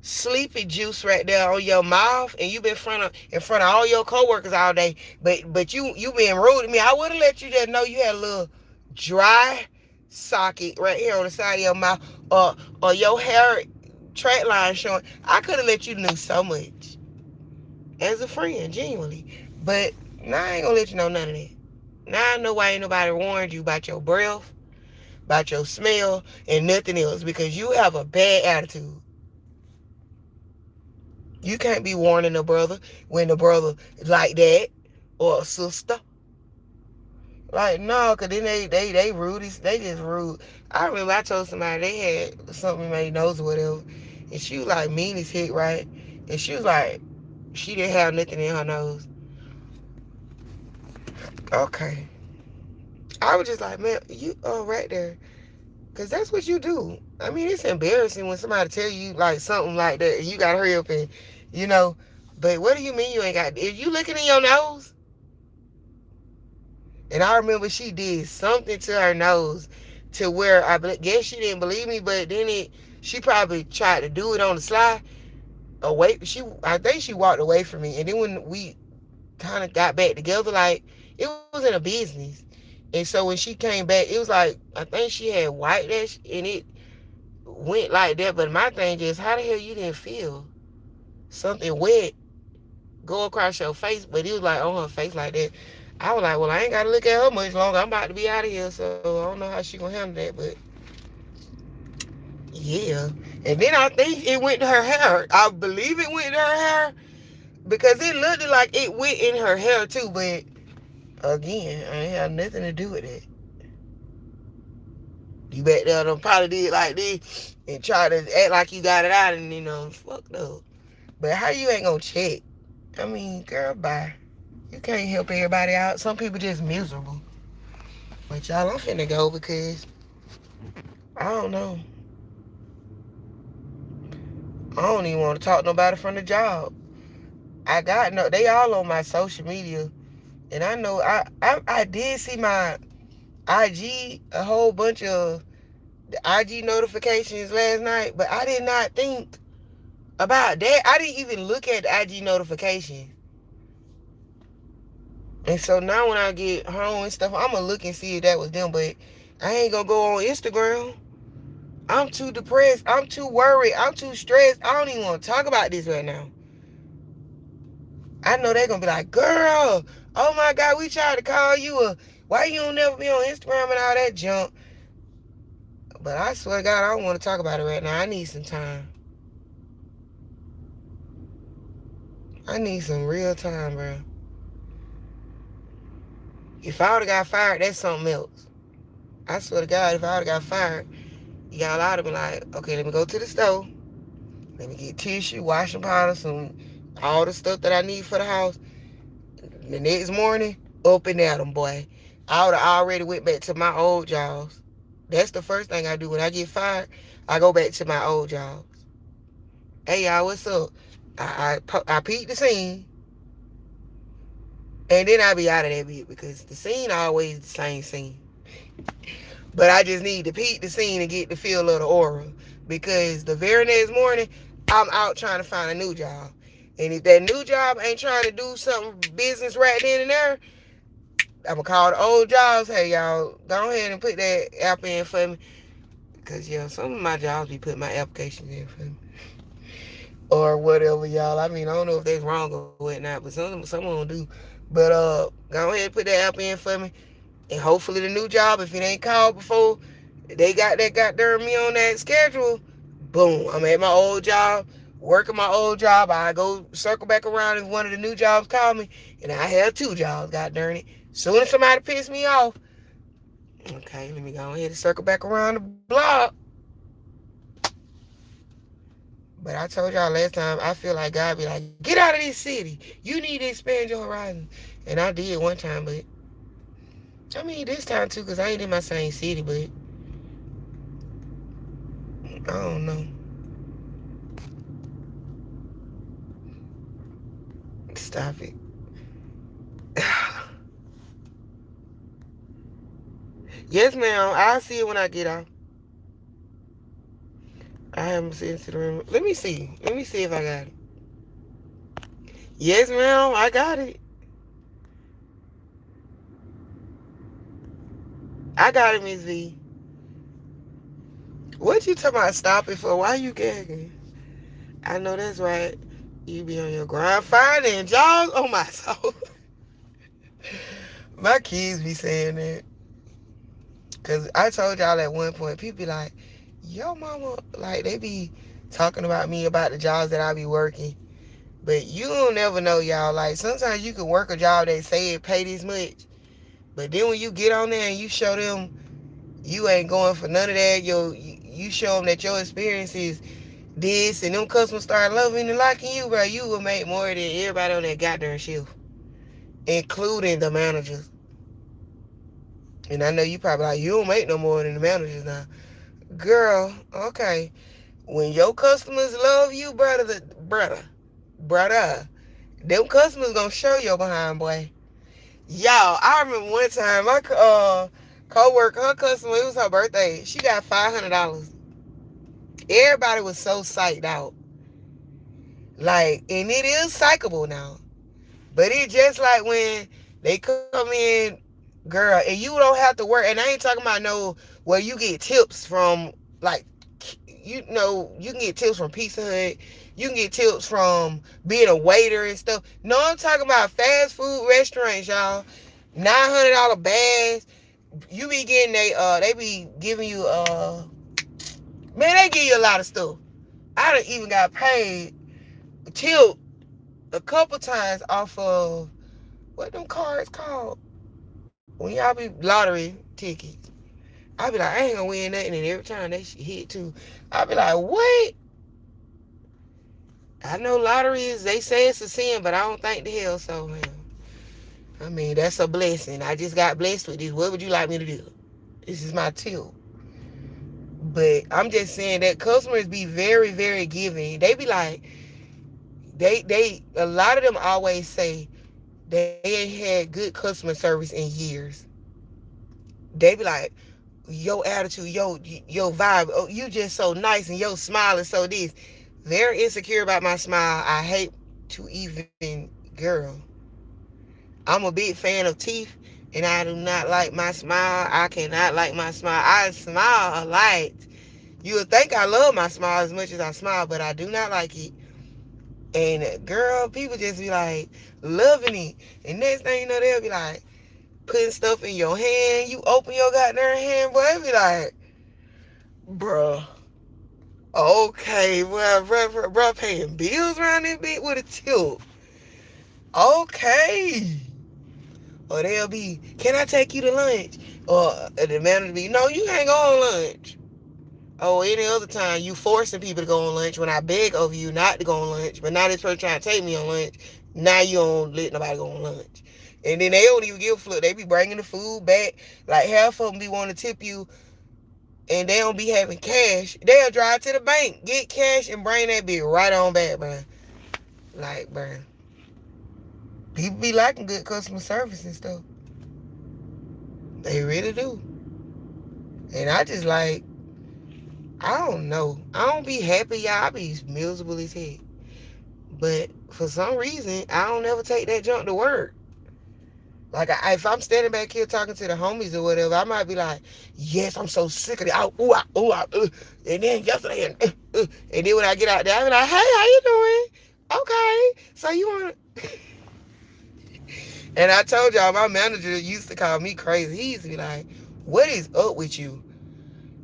sleepy juice right there on your mouth, and you been in front of all your coworkers all day, but you being rude to me. I would have let you just know you had a little dry socket right here on the side of your mouth, or your hair track line showing. I could have let you know so much as a friend, genuinely. But now I ain't gonna let you know none of that. Now I know why ain't nobody warned you about your breath, about your smell, and nothing else, because you have a bad attitude. You can't be warning a brother when the brother like that, or a sister. Like, no, because then they rude. They just rude. I remember I told somebody they had something in their nose or whatever, and she was like mean as heck, right? And she was like, she didn't have nothing in her nose. Okay. I was just like, man, you right there. Because that's what you do. I mean, it's embarrassing when somebody tell you like something like that and you got to hurry up and, you know. But what do you mean you ain't got, if you looking in your nose? And I remember she did something to her nose to where I guess she didn't believe me, but then she probably tried to do it on the slide. I think she walked away from me. And then when we kind of got back together, like, It was in a business. And so when she came back, it was like, I think she had white that and it went like that. But my thing is, how the hell you didn't feel something wet go across your face? But it was like on her face like that. I was like, well, I ain't got to look at her much longer. I'm about to be out of here. So I don't know how she going to handle that. But yeah. And then I think it went to her hair. I believe it went to her hair because it looked like it went in her hair too. But again, I ain't had nothing to do with it. You back there done probably did like this and try to act like you got it out and fucked up. But how you ain't gonna check? I mean, girl, bye. You can't help everybody out. Some people just miserable. But y'all, I'm finna go because I don't know. I don't even want to talk to nobody from the job. I got no. They all on my social media, and I know I did see my IG a whole bunch of the IG notifications last night, but I did not think about that. I didn't even look at the IG notifications. And so now when I get home and stuff, I'm going to look and see if that was them. But I ain't going to go on Instagram. I'm too depressed. I'm too worried. I'm too stressed. I don't even want to talk about this right now. I know they're going to be like, girl, oh my God, we tried to call you. Why you don't never be on Instagram and all that junk? But I swear to God, I don't want to talk about it right now. I need some time. I need some real time, bro. If I would have got fired, that's something else. I swear to God, if I would have got fired, y'all ought to be like, okay, let me go to the store. Let me get tissue, washing powder, all the stuff that I need for the house. The next morning, up and at them, boy. I would have already went back to my old jobs. That's the first thing I do. When I get fired, I go back to my old jobs. Hey, y'all, what's up? I peep the scene. And then I be out of that bit because the scene always the same scene. But I just need to peep the scene and get the feel of the aura. Because the very next morning, I'm out trying to find a new job. And if that new job ain't trying to do something business right then and there, I'm going to call the old jobs. Hey, y'all, go ahead and put that app in for me. Because, yeah, some of my jobs be putting my applications in for me. Or whatever, y'all. I mean, I don't know if that's wrong or whatnot, but some of them do. But go ahead and put that app in for me. And hopefully the new job, if it ain't called before they got me on that schedule, boom, I'm at my old job, working my old job. I go circle back around if one of the new jobs call me, and I have two jobs, god darn it. Soon as somebody piss me off, okay, let me go ahead and circle back around the block. But I told y'all last time, I feel like God be like, get out of this city. You need to expand your horizon. And I did one time, but I mean this time too, because I ain't in my same city, but I don't know. Stop it. Yes, ma'am. I'll see it when I get out. I haven't seen it to the room. Let me see. Let me see if I got it. Yes, ma'am. I got it. I got it, Miss V. What you talking about stopping for? Why you gagging? I know that's right. You be on your grind finding jobs. Oh my soul. My kids be saying that. Cause I told y'all at one point, people be like, yo mama, like they be talking about me about the jobs that I be working. But you don't never know, y'all. Like sometimes you can work a job that say it pay this much. But then when you get on there and you show them you ain't going for none of that, you show them that your experience is this, and them customers start loving and liking you, bro, you will make more than everybody on that goddamn shift, including the managers. And I know you probably like, you don't make no more than the managers now. Girl, okay. When your customers love you, brother, them customers gonna show your behind, boy. Y'all, I remember one time my co-worker, her customer, it was her birthday. She got $500. Everybody was so psyched out. Like, and it is psychable now. But it's just like when They come in, girl, and you don't have to work. And I ain't talking about no where you get tips from, like, you can get tips from Pizza Hut. You can get tips from being a waiter and stuff. No, I'm talking about fast food restaurants, y'all. $900 bags. You be getting they be giving you man, they give you a lot of stuff. I done even got paid till a couple times off of what them cards called when y'all be lottery tickets. I be like, I ain't gonna win nothing, and every time they hit too, I be like, what? I know lottery is, they say it's a sin, but I don't think the hell so, man. I mean, that's a blessing. I just got blessed with this. What would you like me to do? This is my tip. But I'm just saying that customers be very, very giving. They be like, a lot of them always say they ain't had good customer service in years. They be like, your attitude, your vibe, oh, you just so nice, and your smile is so this. Very insecure about my smile. I hate to even, girl. I'm a big fan of teeth, and I do not like my smile. I cannot like my smile. I smile a lot. You would think I love my smile as much as I smile, but I do not like it. And girl, people just be like loving it. And next thing you know, they'll be like putting stuff in your hand. You open your goddamn hand, boy, it be like, bruh, okay, well, bruh, paying bills around this bitch with a tip. Okay. Or they'll be, can I take you to lunch? Or the manager be, no, you can't go on lunch. Oh, any other time you forcing people to go on lunch when I beg of you not to go on lunch, but now this person trying to take me on lunch. Now you don't let nobody go on lunch. And then they don't even give a flip. They be bringing the food back. Like half of them be wanting to tip you, and they don't be having cash. They'll drive to the bank, get cash, and bring that bitch right on back, bro. Like, bro, people be liking good customer service and stuff. They really do. And I just like, I don't know. I don't be happy, y'all. I be miserable as heck. But for some reason, I don't ever take that junk to work. Like, if I'm standing back here talking to the homies or whatever, I might be like, yes, I'm so sick of it. And then yesterday, and then when I get out there, I be like, hey, how you doing? Okay. So you want to... And I told y'all, my manager used to call me crazy. He used to be like, what is up with you?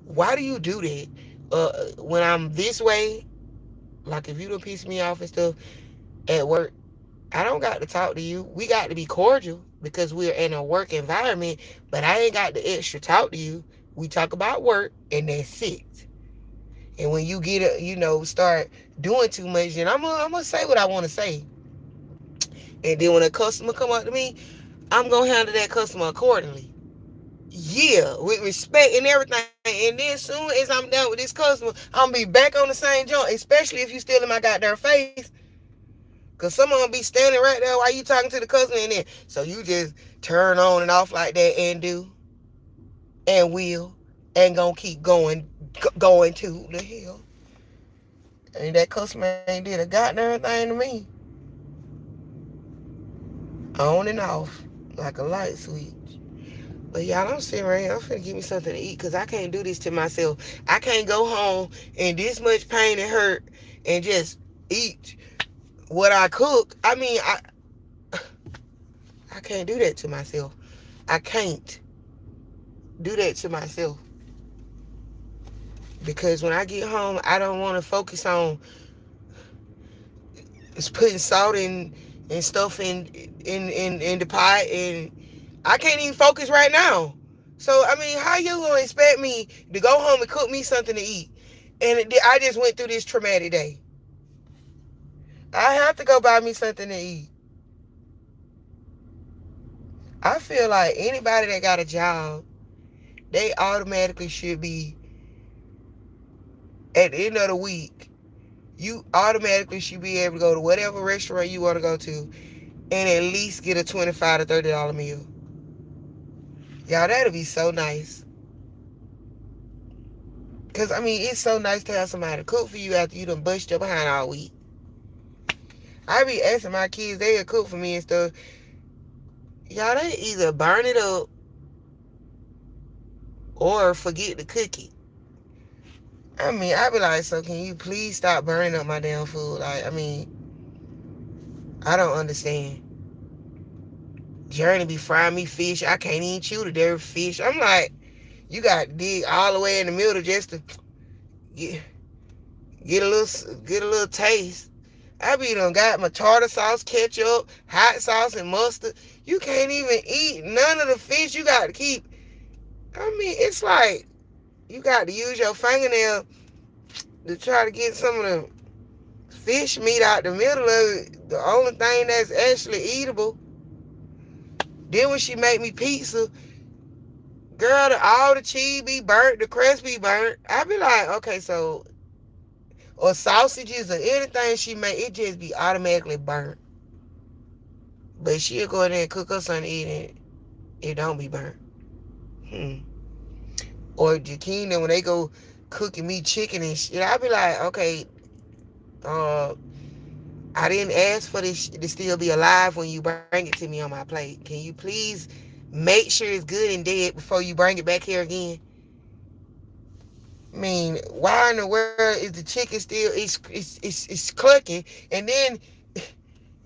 Why do you do that? When I'm this way, like if you don't piss me off and stuff at work, I don't got to talk to you. We got to be cordial because we're in a work environment, but I ain't got to extra talk to you. We talk about work and that's it. And when you get, start doing too much, then I'm gonna say what I want to say. And then when a customer come up to me, I'm going to handle that customer accordingly. Yeah, with respect and everything. And then soon as I'm done with this customer, I'm going to be back on the same joint, especially if you still in my goddamn face. Because some of them be standing right there while you talking to the customer, and then, so you just turn on and off like that and do, and will, and going to keep going to the hell. And that customer ain't did a goddamn thing to me. On and off like a light switch. But y'all, I'm sitting right here. I'm finna give me something to eat because I can't do this to myself. I can't go home in this much pain and hurt and just eat what I cook. I mean, I can't do that to myself. I can't do that to myself. Because when I get home, I don't want to focus on putting salt and stuff in the pot, and I can't even focus right now. So I mean, how you gonna expect me to go home and cook me something to eat? And I just went through this traumatic day. I have to go buy me something to eat. I feel like anybody that got a job, they automatically should be, at the end of the week, you automatically should be able to go to whatever restaurant you want to go to and at least get a $25 to $30 meal. Y'all, that'll be so nice. Because, I mean, it's so nice to have somebody to cook for you after you done bust your behind all week. I be asking my kids, they'll cook for me and stuff. Y'all, they either burn it up or forget to cook it. I mean, I be like, so can you please stop burning up my damn food? Like, I mean, I don't understand. Journey be frying me fish. I can't even chew the dirty fish. I'm like, you got to dig all the way in the middle just to get get a little taste. I be done got my tartar sauce, ketchup, hot sauce, and mustard. You can't even eat none of the fish. You got to keep. I mean, it's like you got to use your fingernail to try to get some of the fish meat out the middle of it. The only thing that's actually eatable. Then when she make me pizza, girl, all the cheese be burnt, the crust be burnt. I be like, okay, so, or sausages or anything she make, it just be automatically burnt. But she'll go in there and cook us something to eat and it don't be burnt. Or Jakina, when they go cooking me chicken and shit, I be like, okay, uh, I didn't ask for this to still be alive when you bring it to me on my plate. Can you please make sure it's good and dead before you bring it back here again? I mean, why in the world is the chicken still it's clucking and then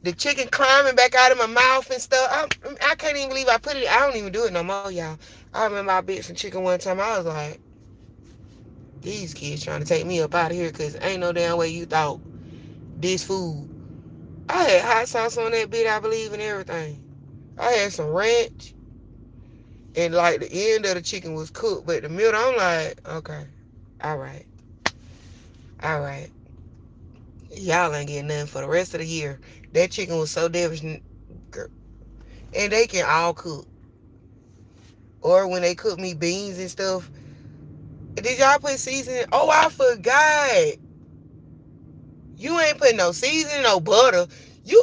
the chicken climbing back out of my mouth and stuff? I can't even believe I put it. I don't even do it no more, y'all. I remember I bit some chicken one time. I was like, these kids trying to take me up out of here because ain't no damn way you thought this food. I had hot sauce on that bit, I believe, and everything. I had some ranch, and like the end of the chicken was cooked, but the middle, I'm like, okay, all right, all right. Y'all ain't getting nothing for the rest of the year. That chicken was so devastating, and they can all cook. Or when they cook me beans and stuff, did y'all put seasoning? Oh, I forgot. You ain't putting no seasoning, no butter. You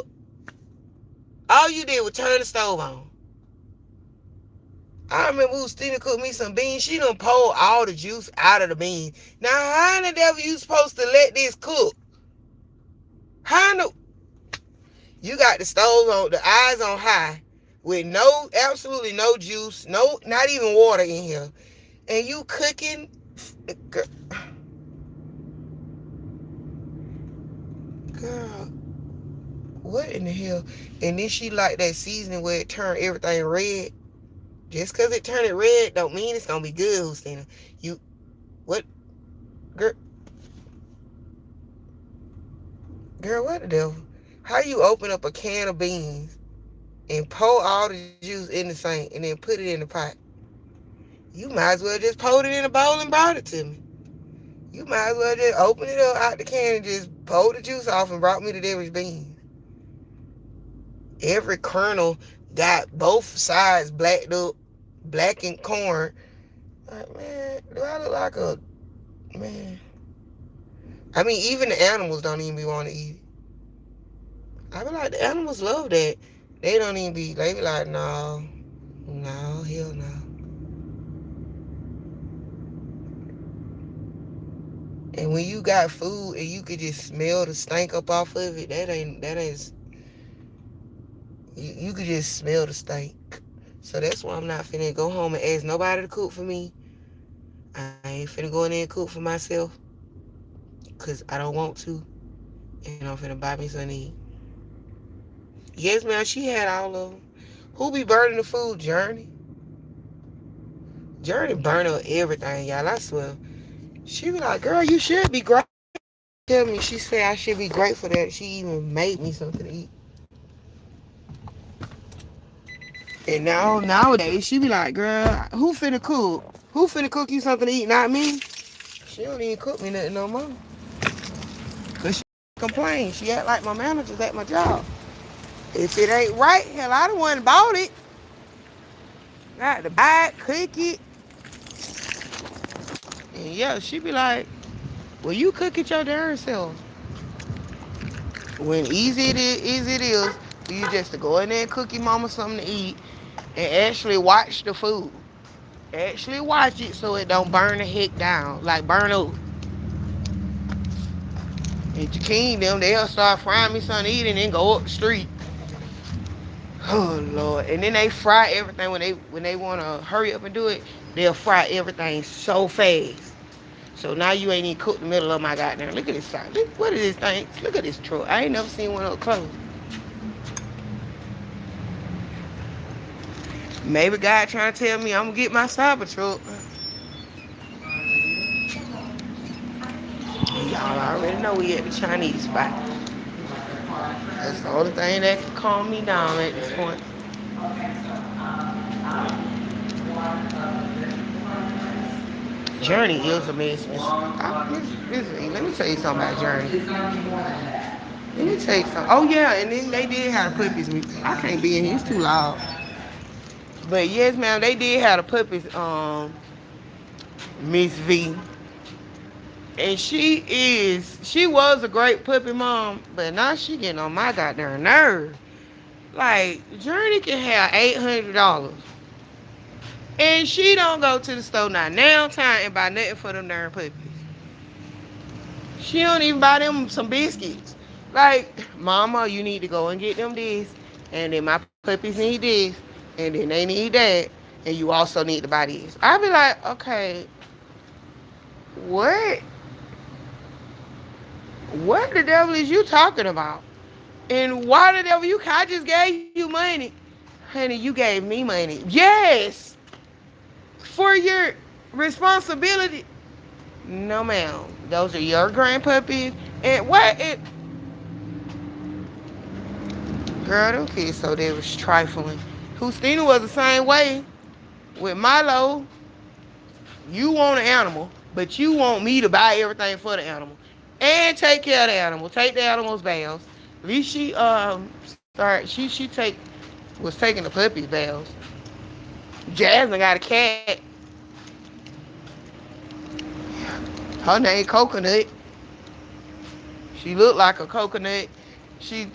all you did was turn the stove on. I remember Stina cooked me some beans. She done pulled all the juice out of the beans. Now, how in the devil you supposed to let this cook? How in the... You got the stove on, the eyes on high, with absolutely no juice, not even water in here. And you cooking... Girl, what in the hell? And then she like that seasoning where it turned everything red. Just because it turned it red don't mean it's going to be good, Justina. What? Girl, what the devil? How you open up a can of beans and pour all the juice in the sink and then put it in the pot? You might as well just pour it in a bowl and brought it to me. You might as well just open it up out the can and just pour the juice off and brought me the Devil's beans. Every kernel got both sides blacked up, blackened corn. Like, man, do I look like a man? I mean, even the animals don't even want to eat it. I be like, the animals love that. They don't even be, they be like, no, hell no. And when you got food and you could just smell the stink up off of it, that ain't, you could just smell the stink. So that's why I'm not finna go home and ask nobody to cook for me. I ain't finna go in there and cook for myself. Because I don't want to. And I'm finna buy me something to eat. Yes, ma'am, she had all of them. Who be burning the food? Journey? Journey burn up everything, y'all. I swear. She be like, girl, you should be grateful. Tell me, she said I should be grateful that she even made me something to eat. And nowadays, she be like, girl, who finna cook? Who finna cook you something to eat? Not me. She don't even cook me nothing no more. Because she complain. She act like my manager's at my job. If it ain't right, hell, I the one bought it. I had to buy it, cook it. And yeah, she be like, well, you cook it your darn self. When easy it is for you just to go in there and cook your mama something to eat and actually watch the food. Actually watch it so it don't burn the heck down. Like burn up. And Jakeem them, they'll start frying me something to eat and then go up the street. Oh Lord. And then they fry everything when they wanna hurry up and do it, they'll fry everything so fast. So now you ain't even cooked the middle of my goddamn. Look at this side. Look, what is this thing? Look at this truck. I ain't never seen one up close. Maybe God trying to tell me I'm gonna get my cyber truck. Y'all already know we at the Chinese spot. That's the only thing that can calm me down at this point. Journey is a mess. Let me tell you something about Journey. Let me tell you something. Oh yeah, and then they did have the puppies. I can't be in here. It's too loud. But yes, ma'am, they did have the puppies. Miss V, and she was a great puppy mom, but now she getting on my goddamn nerve. Like Journey can have $800, and she don't go to the store now time and buy nothing for them darn puppies. She don't even buy them some biscuits. Like, mama, you need to go and get them this, and then my puppies need this, and then they need that, and you also need to buy this. I be like, okay, what? What the devil is you talking about? And why the devil I just gave you money. Honey, you gave me money. Yes. For your responsibility. No, ma'am. Those are your grandpuppies. And what it girl, them kids so they was trifling. Justina was the same way with Milo. You want an animal, but you want me to buy everything for the animal. And take care of the animal. Take the animal's baths. At least was taking the puppy's baths. Jasmine got a cat. Her name Coconut. She looked like a coconut. She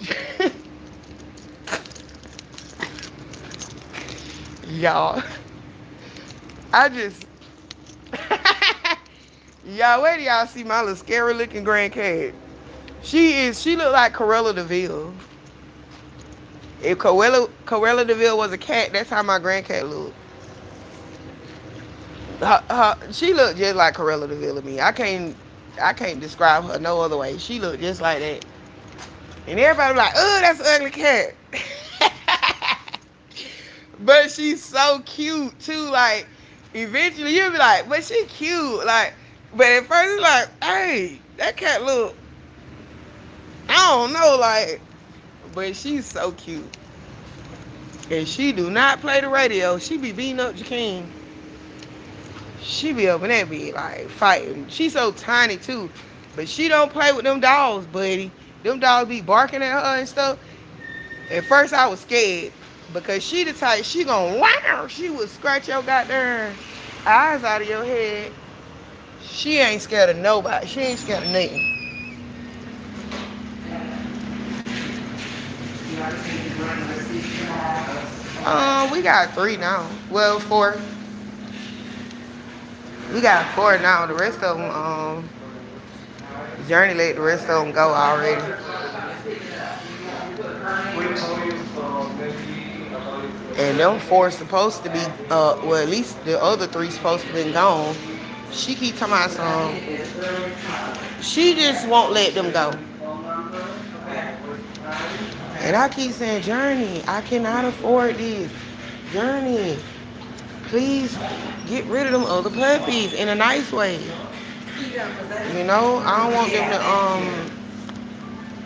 y'all. I just y'all, where do y'all see my little scary looking grandcat? She looked like Corella DeVille. If Corella DeVille was a cat, that's how my grandcat looked. She looked just like Corella DeVille to me. I can't describe her no other way. She looked just like that. And everybody was like, oh, that's an ugly cat. But she's so cute too. Like, eventually you'll be like, but she cute. Like, but at first it's like, hey, that cat look, I don't know, like, but she's so cute. And she do not play the radio. She be beating up Jakeem. She be up in that bed, like, fighting. She's so tiny, too. But she don't play with them dogs, buddy. Them dogs be barking at her and stuff. At first, I was scared. Because she the type, she gon' wow. She would scratch your goddamn eyes out of your head. She ain't scared of nobody. She ain't scared of nothing. We got 3 now. Well, 4. We got 4 now. The rest of them, Journey let the rest of them go already. And them 4 supposed to be, well, at least the other 3 supposed to be gone. She keep talking about some. She just won't let them go. And I keep saying, Journey, I cannot afford this. Journey, please get rid of them other puppies in a nice way. You know, I don't want them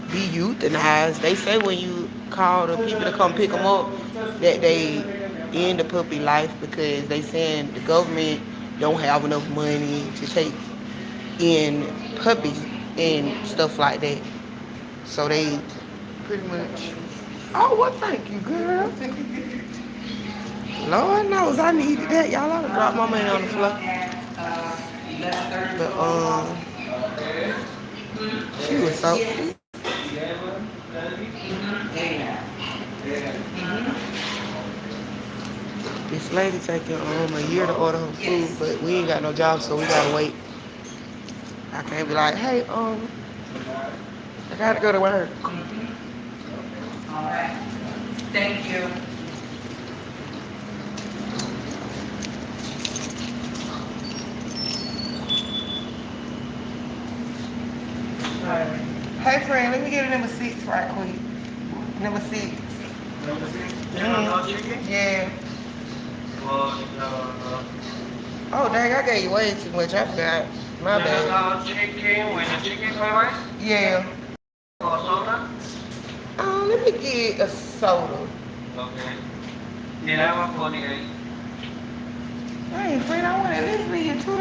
to be euthanized. They say when you call the people to come pick them up that they end the puppy life because they saying the government don't have enough money to take in puppies and stuff like that. So they pretty much. Oh, well, thank you, girl. Lord knows I needed that. Y'all ought to drop my money on the floor. But she was so. This lady taking a year to order her food, but we ain't got no job, so we gotta wait. I can't be like, hey, I gotta go to work. Thank you. Alright. Hey friend, let me get a number 6 right quick. Number 6. Number six, Mm-hmm. chicken. Yeah. Well, Oh dang, I gave you way too much. I forgot. My bad. chicken with the chicken fried rice Yeah. or soda. Let me get a soda. Okay. Yeah, that one 48. Hey friend, I want to at least be $2.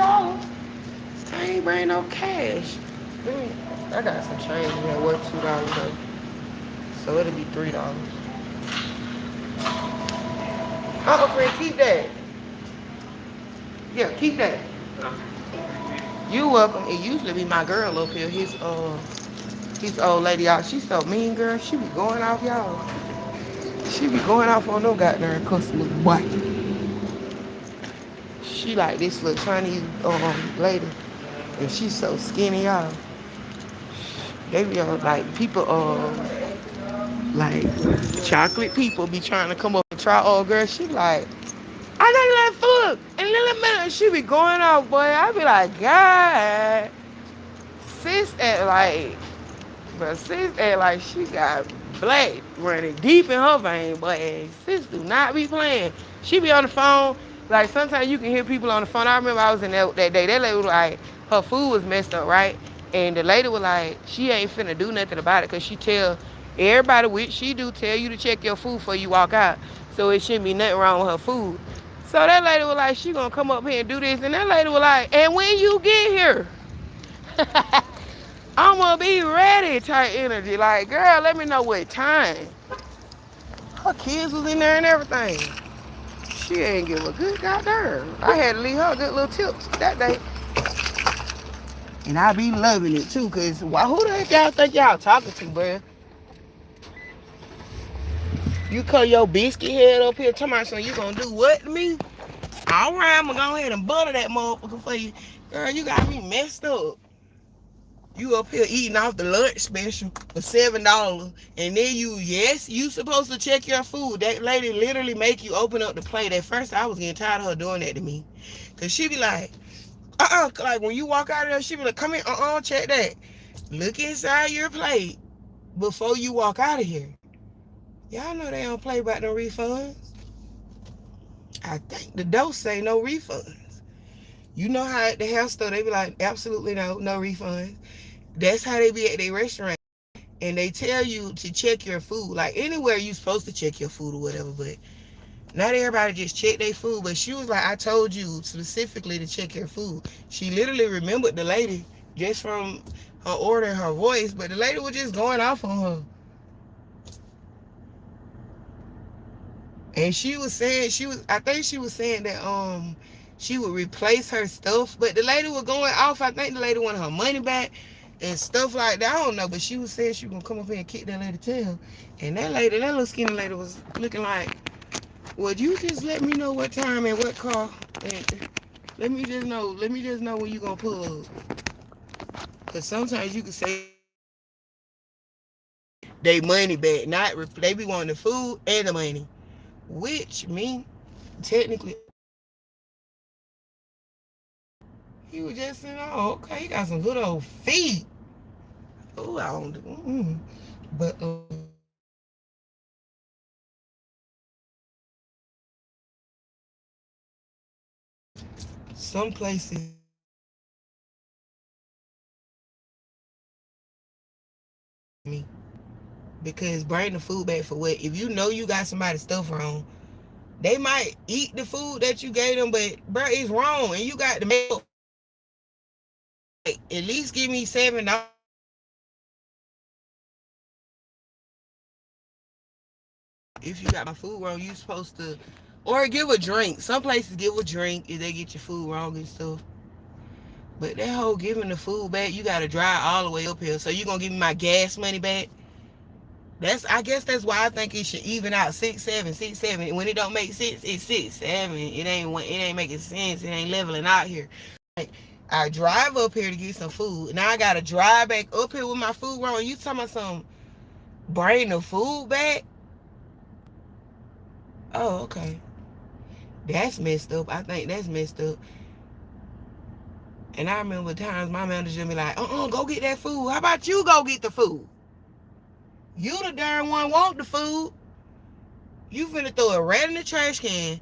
I ain't bring no cash. Let me, I got some change here worth $2 though. So it'll be $3. Friend, keep that. Yeah, keep that. You welcome. It usually be my girl up here. His old lady out. She's so mean, girl. She be going off, y'all. She be going off on no goddamn customers, boy. She like this little Chinese lady, and she's so skinny, y'all. They be like people like chocolate people be trying to come up and try. Oh, girl, she like I know that food, and little man, she be going off, boy. I be like, God, sis at like. But sis act like she got black running deep in her vein, but sis do not be playing. She be on the phone. Like sometimes you can hear people on the phone. I remember I was in that day. That lady was like, her food was messed up, right? And the lady was like, she ain't finna do nothing about it because she tell everybody which she do tell you to check your food before you walk out. So it shouldn't be nothing wrong with her food. So that lady was like, she gonna come up here and do this. And that lady was like, and when you get here, I'm gonna be ready type energy. Like, girl, let me know what time. Her kids was in there and everything. She ain't give a good goddamn. I had to leave her a good little tips that day. And I be loving it too, cause who the heck y'all think y'all talking to, bruh? You cut your biscuit head up here, talking about something you gonna do what to me? Alright, I'm gonna go ahead and butter that motherfucker for you. Girl, you got me messed up. You up here eating off the lunch special for $7, and then you supposed to check your food. That lady literally make you open up the plate. At first, I was getting tired of her doing that to me, cause she be like, like when you walk out of there, she be like, come here, check that. Look inside your plate before you walk out of here. Y'all know they don't play about no refunds. I think the dose say no refunds. You know how at the health store they be like, absolutely no refunds. That's how they be at their restaurant. And they tell you to check your food. Like anywhere you supposed to check your food or whatever, but not everybody just check their food. But she was like, I told you specifically to check your food. She literally remembered the lady just from her order and her voice, but the lady was just going off on her. And she was saying I think she was saying that she would replace her stuff, but the lady was going off. I think the lady wanted her money back and stuff like that. I don't know, but she was saying she was gonna come up here and kick that lady tail. And that little skinny lady was looking like, would you just let me know what time and what car, and let me just know when you gonna pull up. Cause sometimes you can say they money back, not they be wanting the food and the money, which mean technically he was just saying, oh, okay, he got some good old feet. Oh, I don't do. But some places me because bring the food back for what? If you know you got somebody's stuff wrong, they might eat the food that you gave them, but bro, it's wrong, and you got to make at least give me $7. If you got my food wrong, you supposed to, or give a drink. Some places give a drink if they get your food wrong and stuff. But that whole giving the food back, you gotta drive all the way up here. So you gonna give me my gas money back? I guess that's why I think it should even out 6-7, 6-7. When it don't make sense, it's 6-7. It ain't making sense. It ain't leveling out here. Like I drive up here to get some food. Now I gotta drive back up here with my food wrong. You talking about some bring the food back? Oh, okay. That's messed up. I think that's messed up. And I remember times my manager be like, go get that food. How about you go get the food? You the darn one want the food. You finna throw it right in the trash can.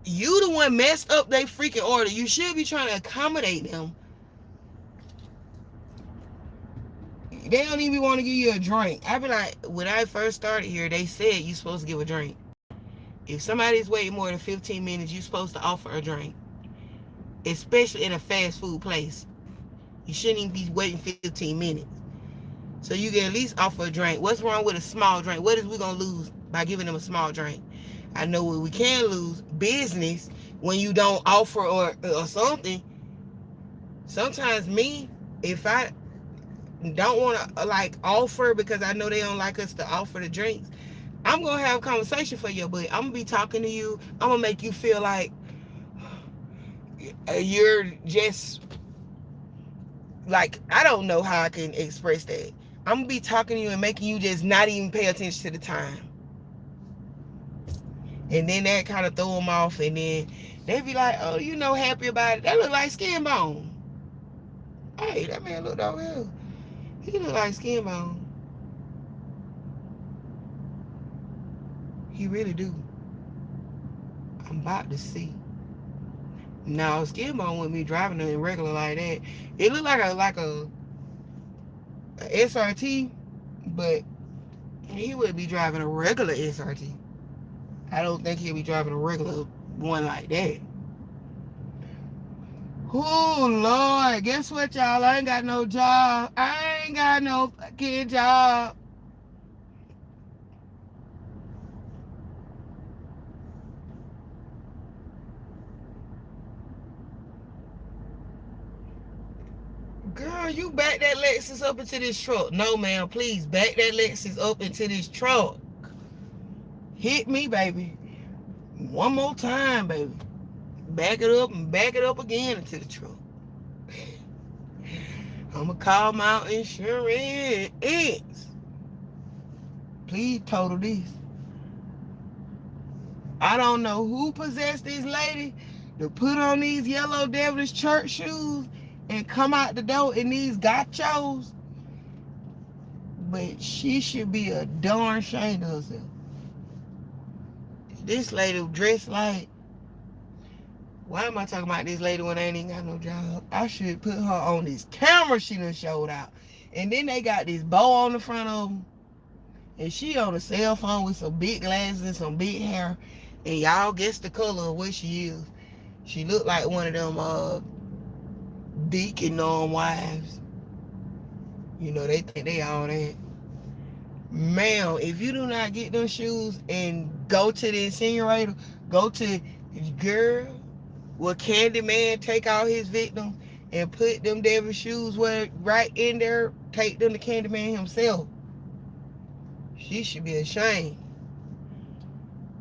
You the one messed up they freaking order. You should be trying to accommodate them. They don't even want to give you a drink. I be like, when I first started here, they said you supposed to give a drink. If somebody's waiting more than 15 minutes, you supposed to offer a drink. Especially in a fast food place. You shouldn't even be waiting 15 minutes. So you can at least offer a drink. What's wrong with a small drink? What is we gonna lose by giving them a small drink? I know what we can lose, business, when you don't offer or something. Sometimes me, if I don't want to like offer because I know they don't like us to offer the drinks, I'm gonna have a conversation for you, but I'm gonna be talking to you. I'm gonna make you feel like you're just like, I don't know how I can express that. I'm gonna be talking to you and making you just not even pay attention to the time. And then that kind of throw them off, and then they be like, oh, happy about it. That look like skin bone. Hey, that man looked over here. He look like skin bone. He really do. I'm about to see. No, skin bone wouldn't be driving in regular like that. It looked like a SRT, but he would be driving a regular SRT. I don't think he'll be driving a regular one like that. Oh, Lord. Guess what, y'all? I ain't got no job. I ain't got no fucking job. Girl, you back that Lexus up into this truck. No, ma'am. Please, back that Lexus up into this truck. Hit me, baby. One more time, baby. Back it up and back it up again into the truck. I'm going to call my insurance. Please total this. I don't know who possessed this lady to put on these yellow devilish church shoes and come out the door in these gachos, but she should be a darn shame of herself. This lady dressed like, why am I talking about this lady when I ain't even got no job? I should put her on this camera she done showed out. And then they got this bow on the front of them. And she on a cell phone with some big glasses and some big hair. And y'all guess the color of what she is. She looked like one of them deacon wives. They think they all that. Ma'am, if you do not get them shoes and go to the incinerator, go to, girl, will Candyman take all his victims and put them devil shoes right in there, take them to Candyman himself? She should be ashamed.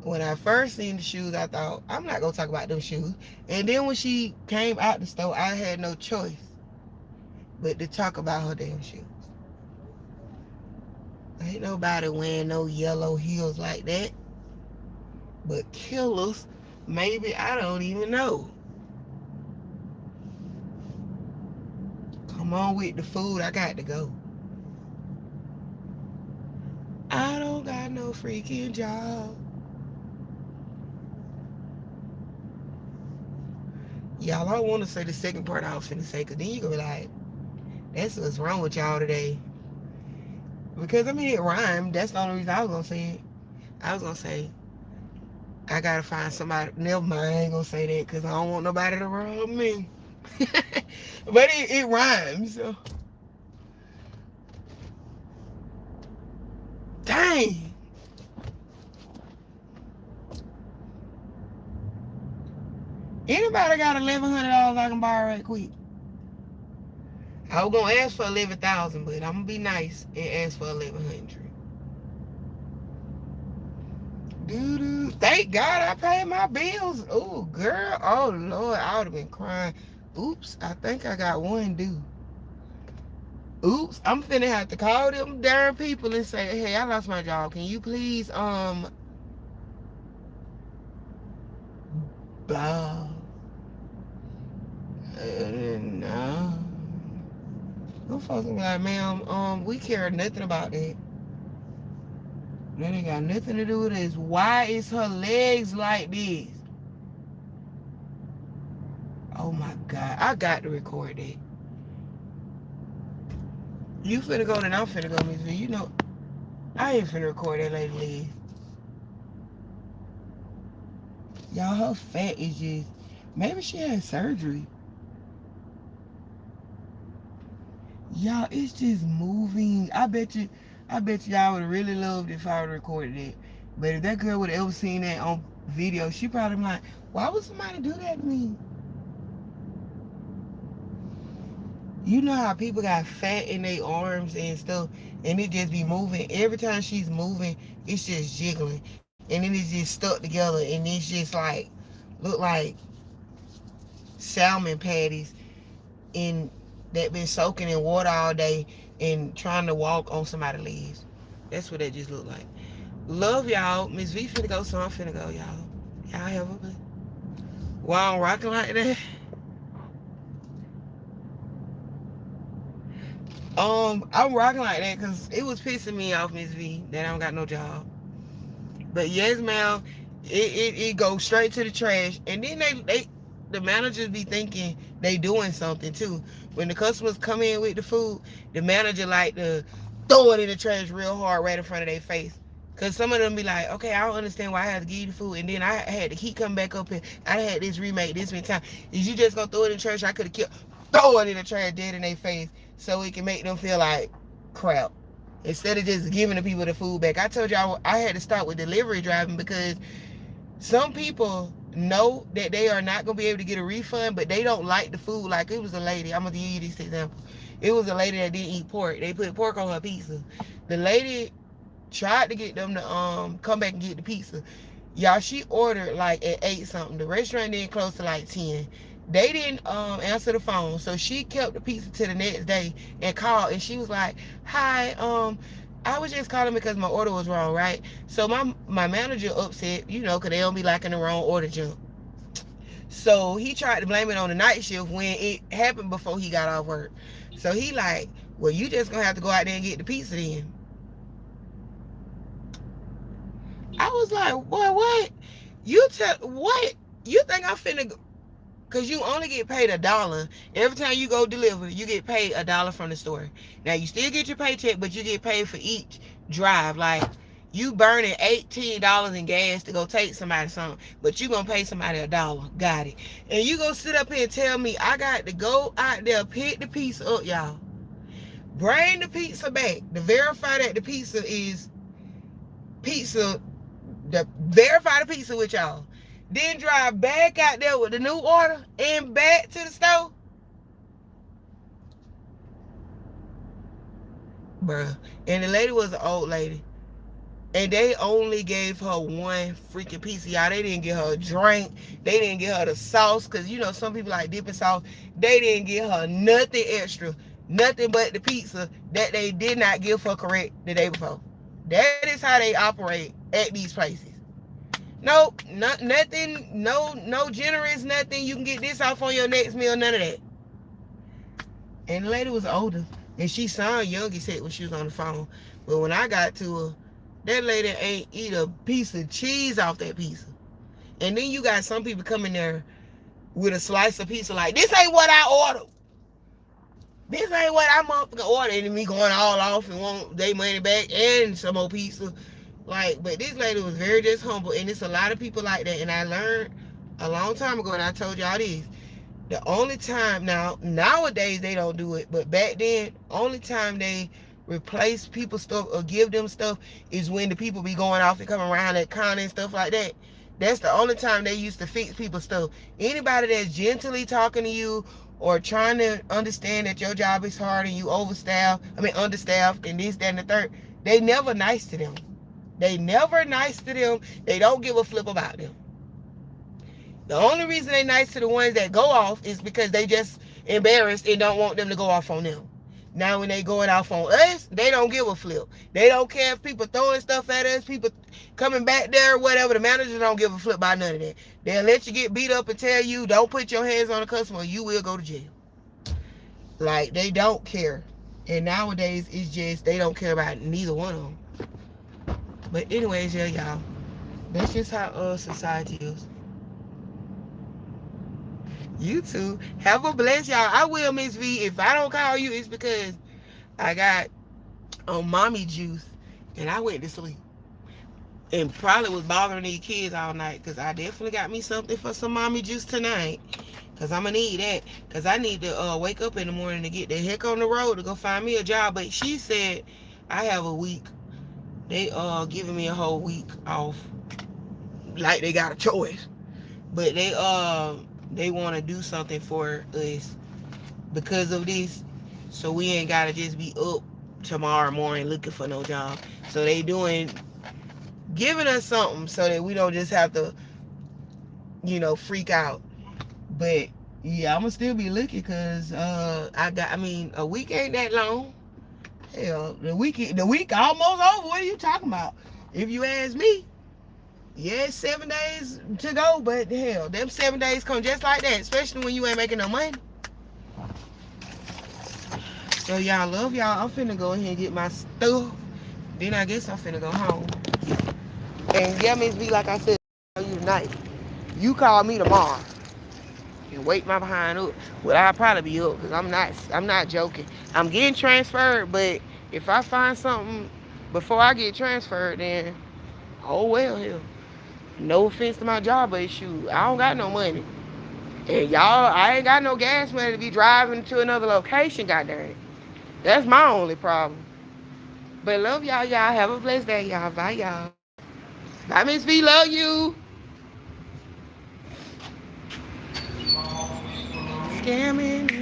When I first seen the shoes, I thought, I'm not going to talk about them shoes. And then when she came out the store, I had no choice but to talk about her damn shoes. Ain't nobody wearing no yellow heels like that. But killers, maybe, I don't even know. Come on with the food, I got to go. I don't got no freaking job. Y'all, I want to say the second part I was finna say, because then you gonna be like, that's what's wrong with y'all today. Because, it rhymed. That's the only reason I was gonna say it. I was gonna say, I gotta find somebody. Never mind, I ain't gonna say that, because I don't want nobody to rob me. But it rhymes, so. Dang. Anybody got $1,100 I can borrow right quick? I was gonna ask for 11,000, but I'm gonna be nice and ask for 1,100. Doo-doo. Thank God I paid my bills. Oh, girl. Oh, Lord. I would have been crying. Oops. I think I got one due. Oops. I'm finna have to call them darn people and say, hey, I lost my job. Can you please, Bow. No. Them folks be like, ma'am, we care nothing about that. That ain't got nothing to do with this. Why is her legs like this? Oh my God. I got to record that. You finna go, then I'm finna go, Miss V. You know, I ain't finna record that lady legs. Y'all, her fat is just, maybe she had surgery. Y'all, it's just moving. I bet y'all would have really loved if I would have recorded it. But if that girl would have ever seen that on video, she probably be like, why would somebody do that to me? You know how people got fat in their arms and stuff, and it just be moving. Every time she's moving, it's just jiggling. And then it's just stuck together, and it's just like, look like salmon patties in that been soaking in water all day and trying to walk on somebody's legs. That's what that just looked like. Love y'all. Miss V finna go, so I'm finna go, y'all. Y'all have a good. Wow, I'm rocking like that. I'm rocking like that because it was pissing me off, Miss V, that I don't got no job. But yes, ma'am, it goes straight to the trash. And then the managers be thinking they doing something too. When the customers come in with the food, the manager like to throw it in the trash real hard right in front of their face. Cause some of them be like, okay, I don't understand why I had to give you the food, and then I had to keep coming back up here. I had this remake this many times. Is you just gonna throw it in the trash? I could have kept throw it in the trash dead in their face, so it can make them feel like crap instead of just giving the people the food back. I told y'all I had to start with delivery driving because some people know that they are not gonna be able to get a refund, but they don't like the food. Like it was a lady. I'm gonna give you this example. It was a lady that didn't eat pork. They put pork on her pizza. The lady tried to get them to come back and get the pizza. Y'all, she ordered like at 8 something. The restaurant didn't close to like 10. They didn't answer the phone, so she kept the pizza to the next day and called, and she was like, "Hi, I was just calling because my order was wrong, right?" So my manager upset, you know, cause they don't be liking the wrong order junk. So he tried to blame it on the night shift when it happened before he got off work. So he like, "Well, you just gonna have to go out there and get the pizza then." I was like, what? You tell what? You think I'm finna go? Cause you only get paid $1 every time you go deliver. You get paid $1 from the store. Now you still get your paycheck, but you get paid for each drive. Like you burning $18 in gas to go take somebody something, but you gonna pay somebody $1. Got it? And you gonna sit up here and tell me I got to go out there pick the pizza up, y'all? Bring the pizza back to verify that the pizza is pizza verify the pizza with y'all. Then drive back out there with the new order and back to the store. Bruh. And the lady was an old lady. And they only gave her one freaking pizza, y'all. They didn't get her a drink. They didn't get her the sauce. Because, you know, some people like dipping sauce. They didn't get her nothing extra. Nothing but the pizza that they did not give her correct the day before. That is how they operate at these places. Nope, nothing, no generous, nothing. You can get this off on your next meal, none of that. And the lady was older, and she sounded young as heck when she was on the phone. But when I got to her, that lady ain't eat a piece of cheese off that pizza. And then you got some people coming there with a slice of pizza like, this ain't what I ordered. This ain't what I'm motherfucking ordering. And me going all off and want their money back and some more pizza. Like, but this lady was very just humble, and it's a lot of people like that. And I learned a long time ago, and I told y'all this. The only time nowadays they don't do it, but back then, only time they replace people's stuff or give them stuff is when the people be going off and coming around that counter and stuff like that. That's the only time they used to fix people's stuff. Anybody that's gently talking to you or trying to understand that your job is hard and you understaffed and this, that, and the third, they never nice to them. They never nice to them. They don't give a flip about them. The only reason they nice to the ones that go off is because they just embarrassed and don't want them to go off on them. Now when they going off on us, they don't give a flip. They don't care if people throwing stuff at us, people coming back there, whatever. The managers don't give a flip about none of that. They'll let you get beat up and tell you, don't put your hands on a customer, you will go to jail. Like, they don't care. And nowadays, it's just, they don't care about neither one of them. But anyways, yeah, y'all. That's just how society is. You too. Have a blessed y'all. I will, Miss V. If I don't call you, it's because I got on mommy juice and I went to sleep. And probably was bothering these kids all night because I definitely got me something for some mommy juice tonight. Because I'm going to need that. Because I need to wake up in the morning to get the heck on the road to go find me a job. But she said I have a week. They giving me a whole week off. Like they got a choice. But they want to do something for us because of this. So we ain't got to just be up tomorrow morning looking for no job. So they giving us something so that we don't just have to, freak out. But yeah, I'm gonna still be looking because a week ain't that long. Hell, the week almost over. What are you talking about? If you ask me, yeah, it's 7 days to go, but hell, them 7 days come just like that, especially when you ain't making no money. So y'all, love y'all. I'm finna go ahead and get my stuff. Then I guess I'm finna go home. And yeah, Miss B, like I said, I'll call you tonight. You call me tomorrow and wake my behind up. Well, I'll probably be up because I'm not joking. I'm getting transferred, but if I find something before I get transferred, then oh well, hell. No offense to my job, but shoot, I don't got no money. And y'all, I ain't got no gas money to be driving to another location, goddamn it. That's my only problem. But love y'all, y'all. Have a blessed day, y'all. Bye, y'all. Bye, Miss V. Love you. Scamming.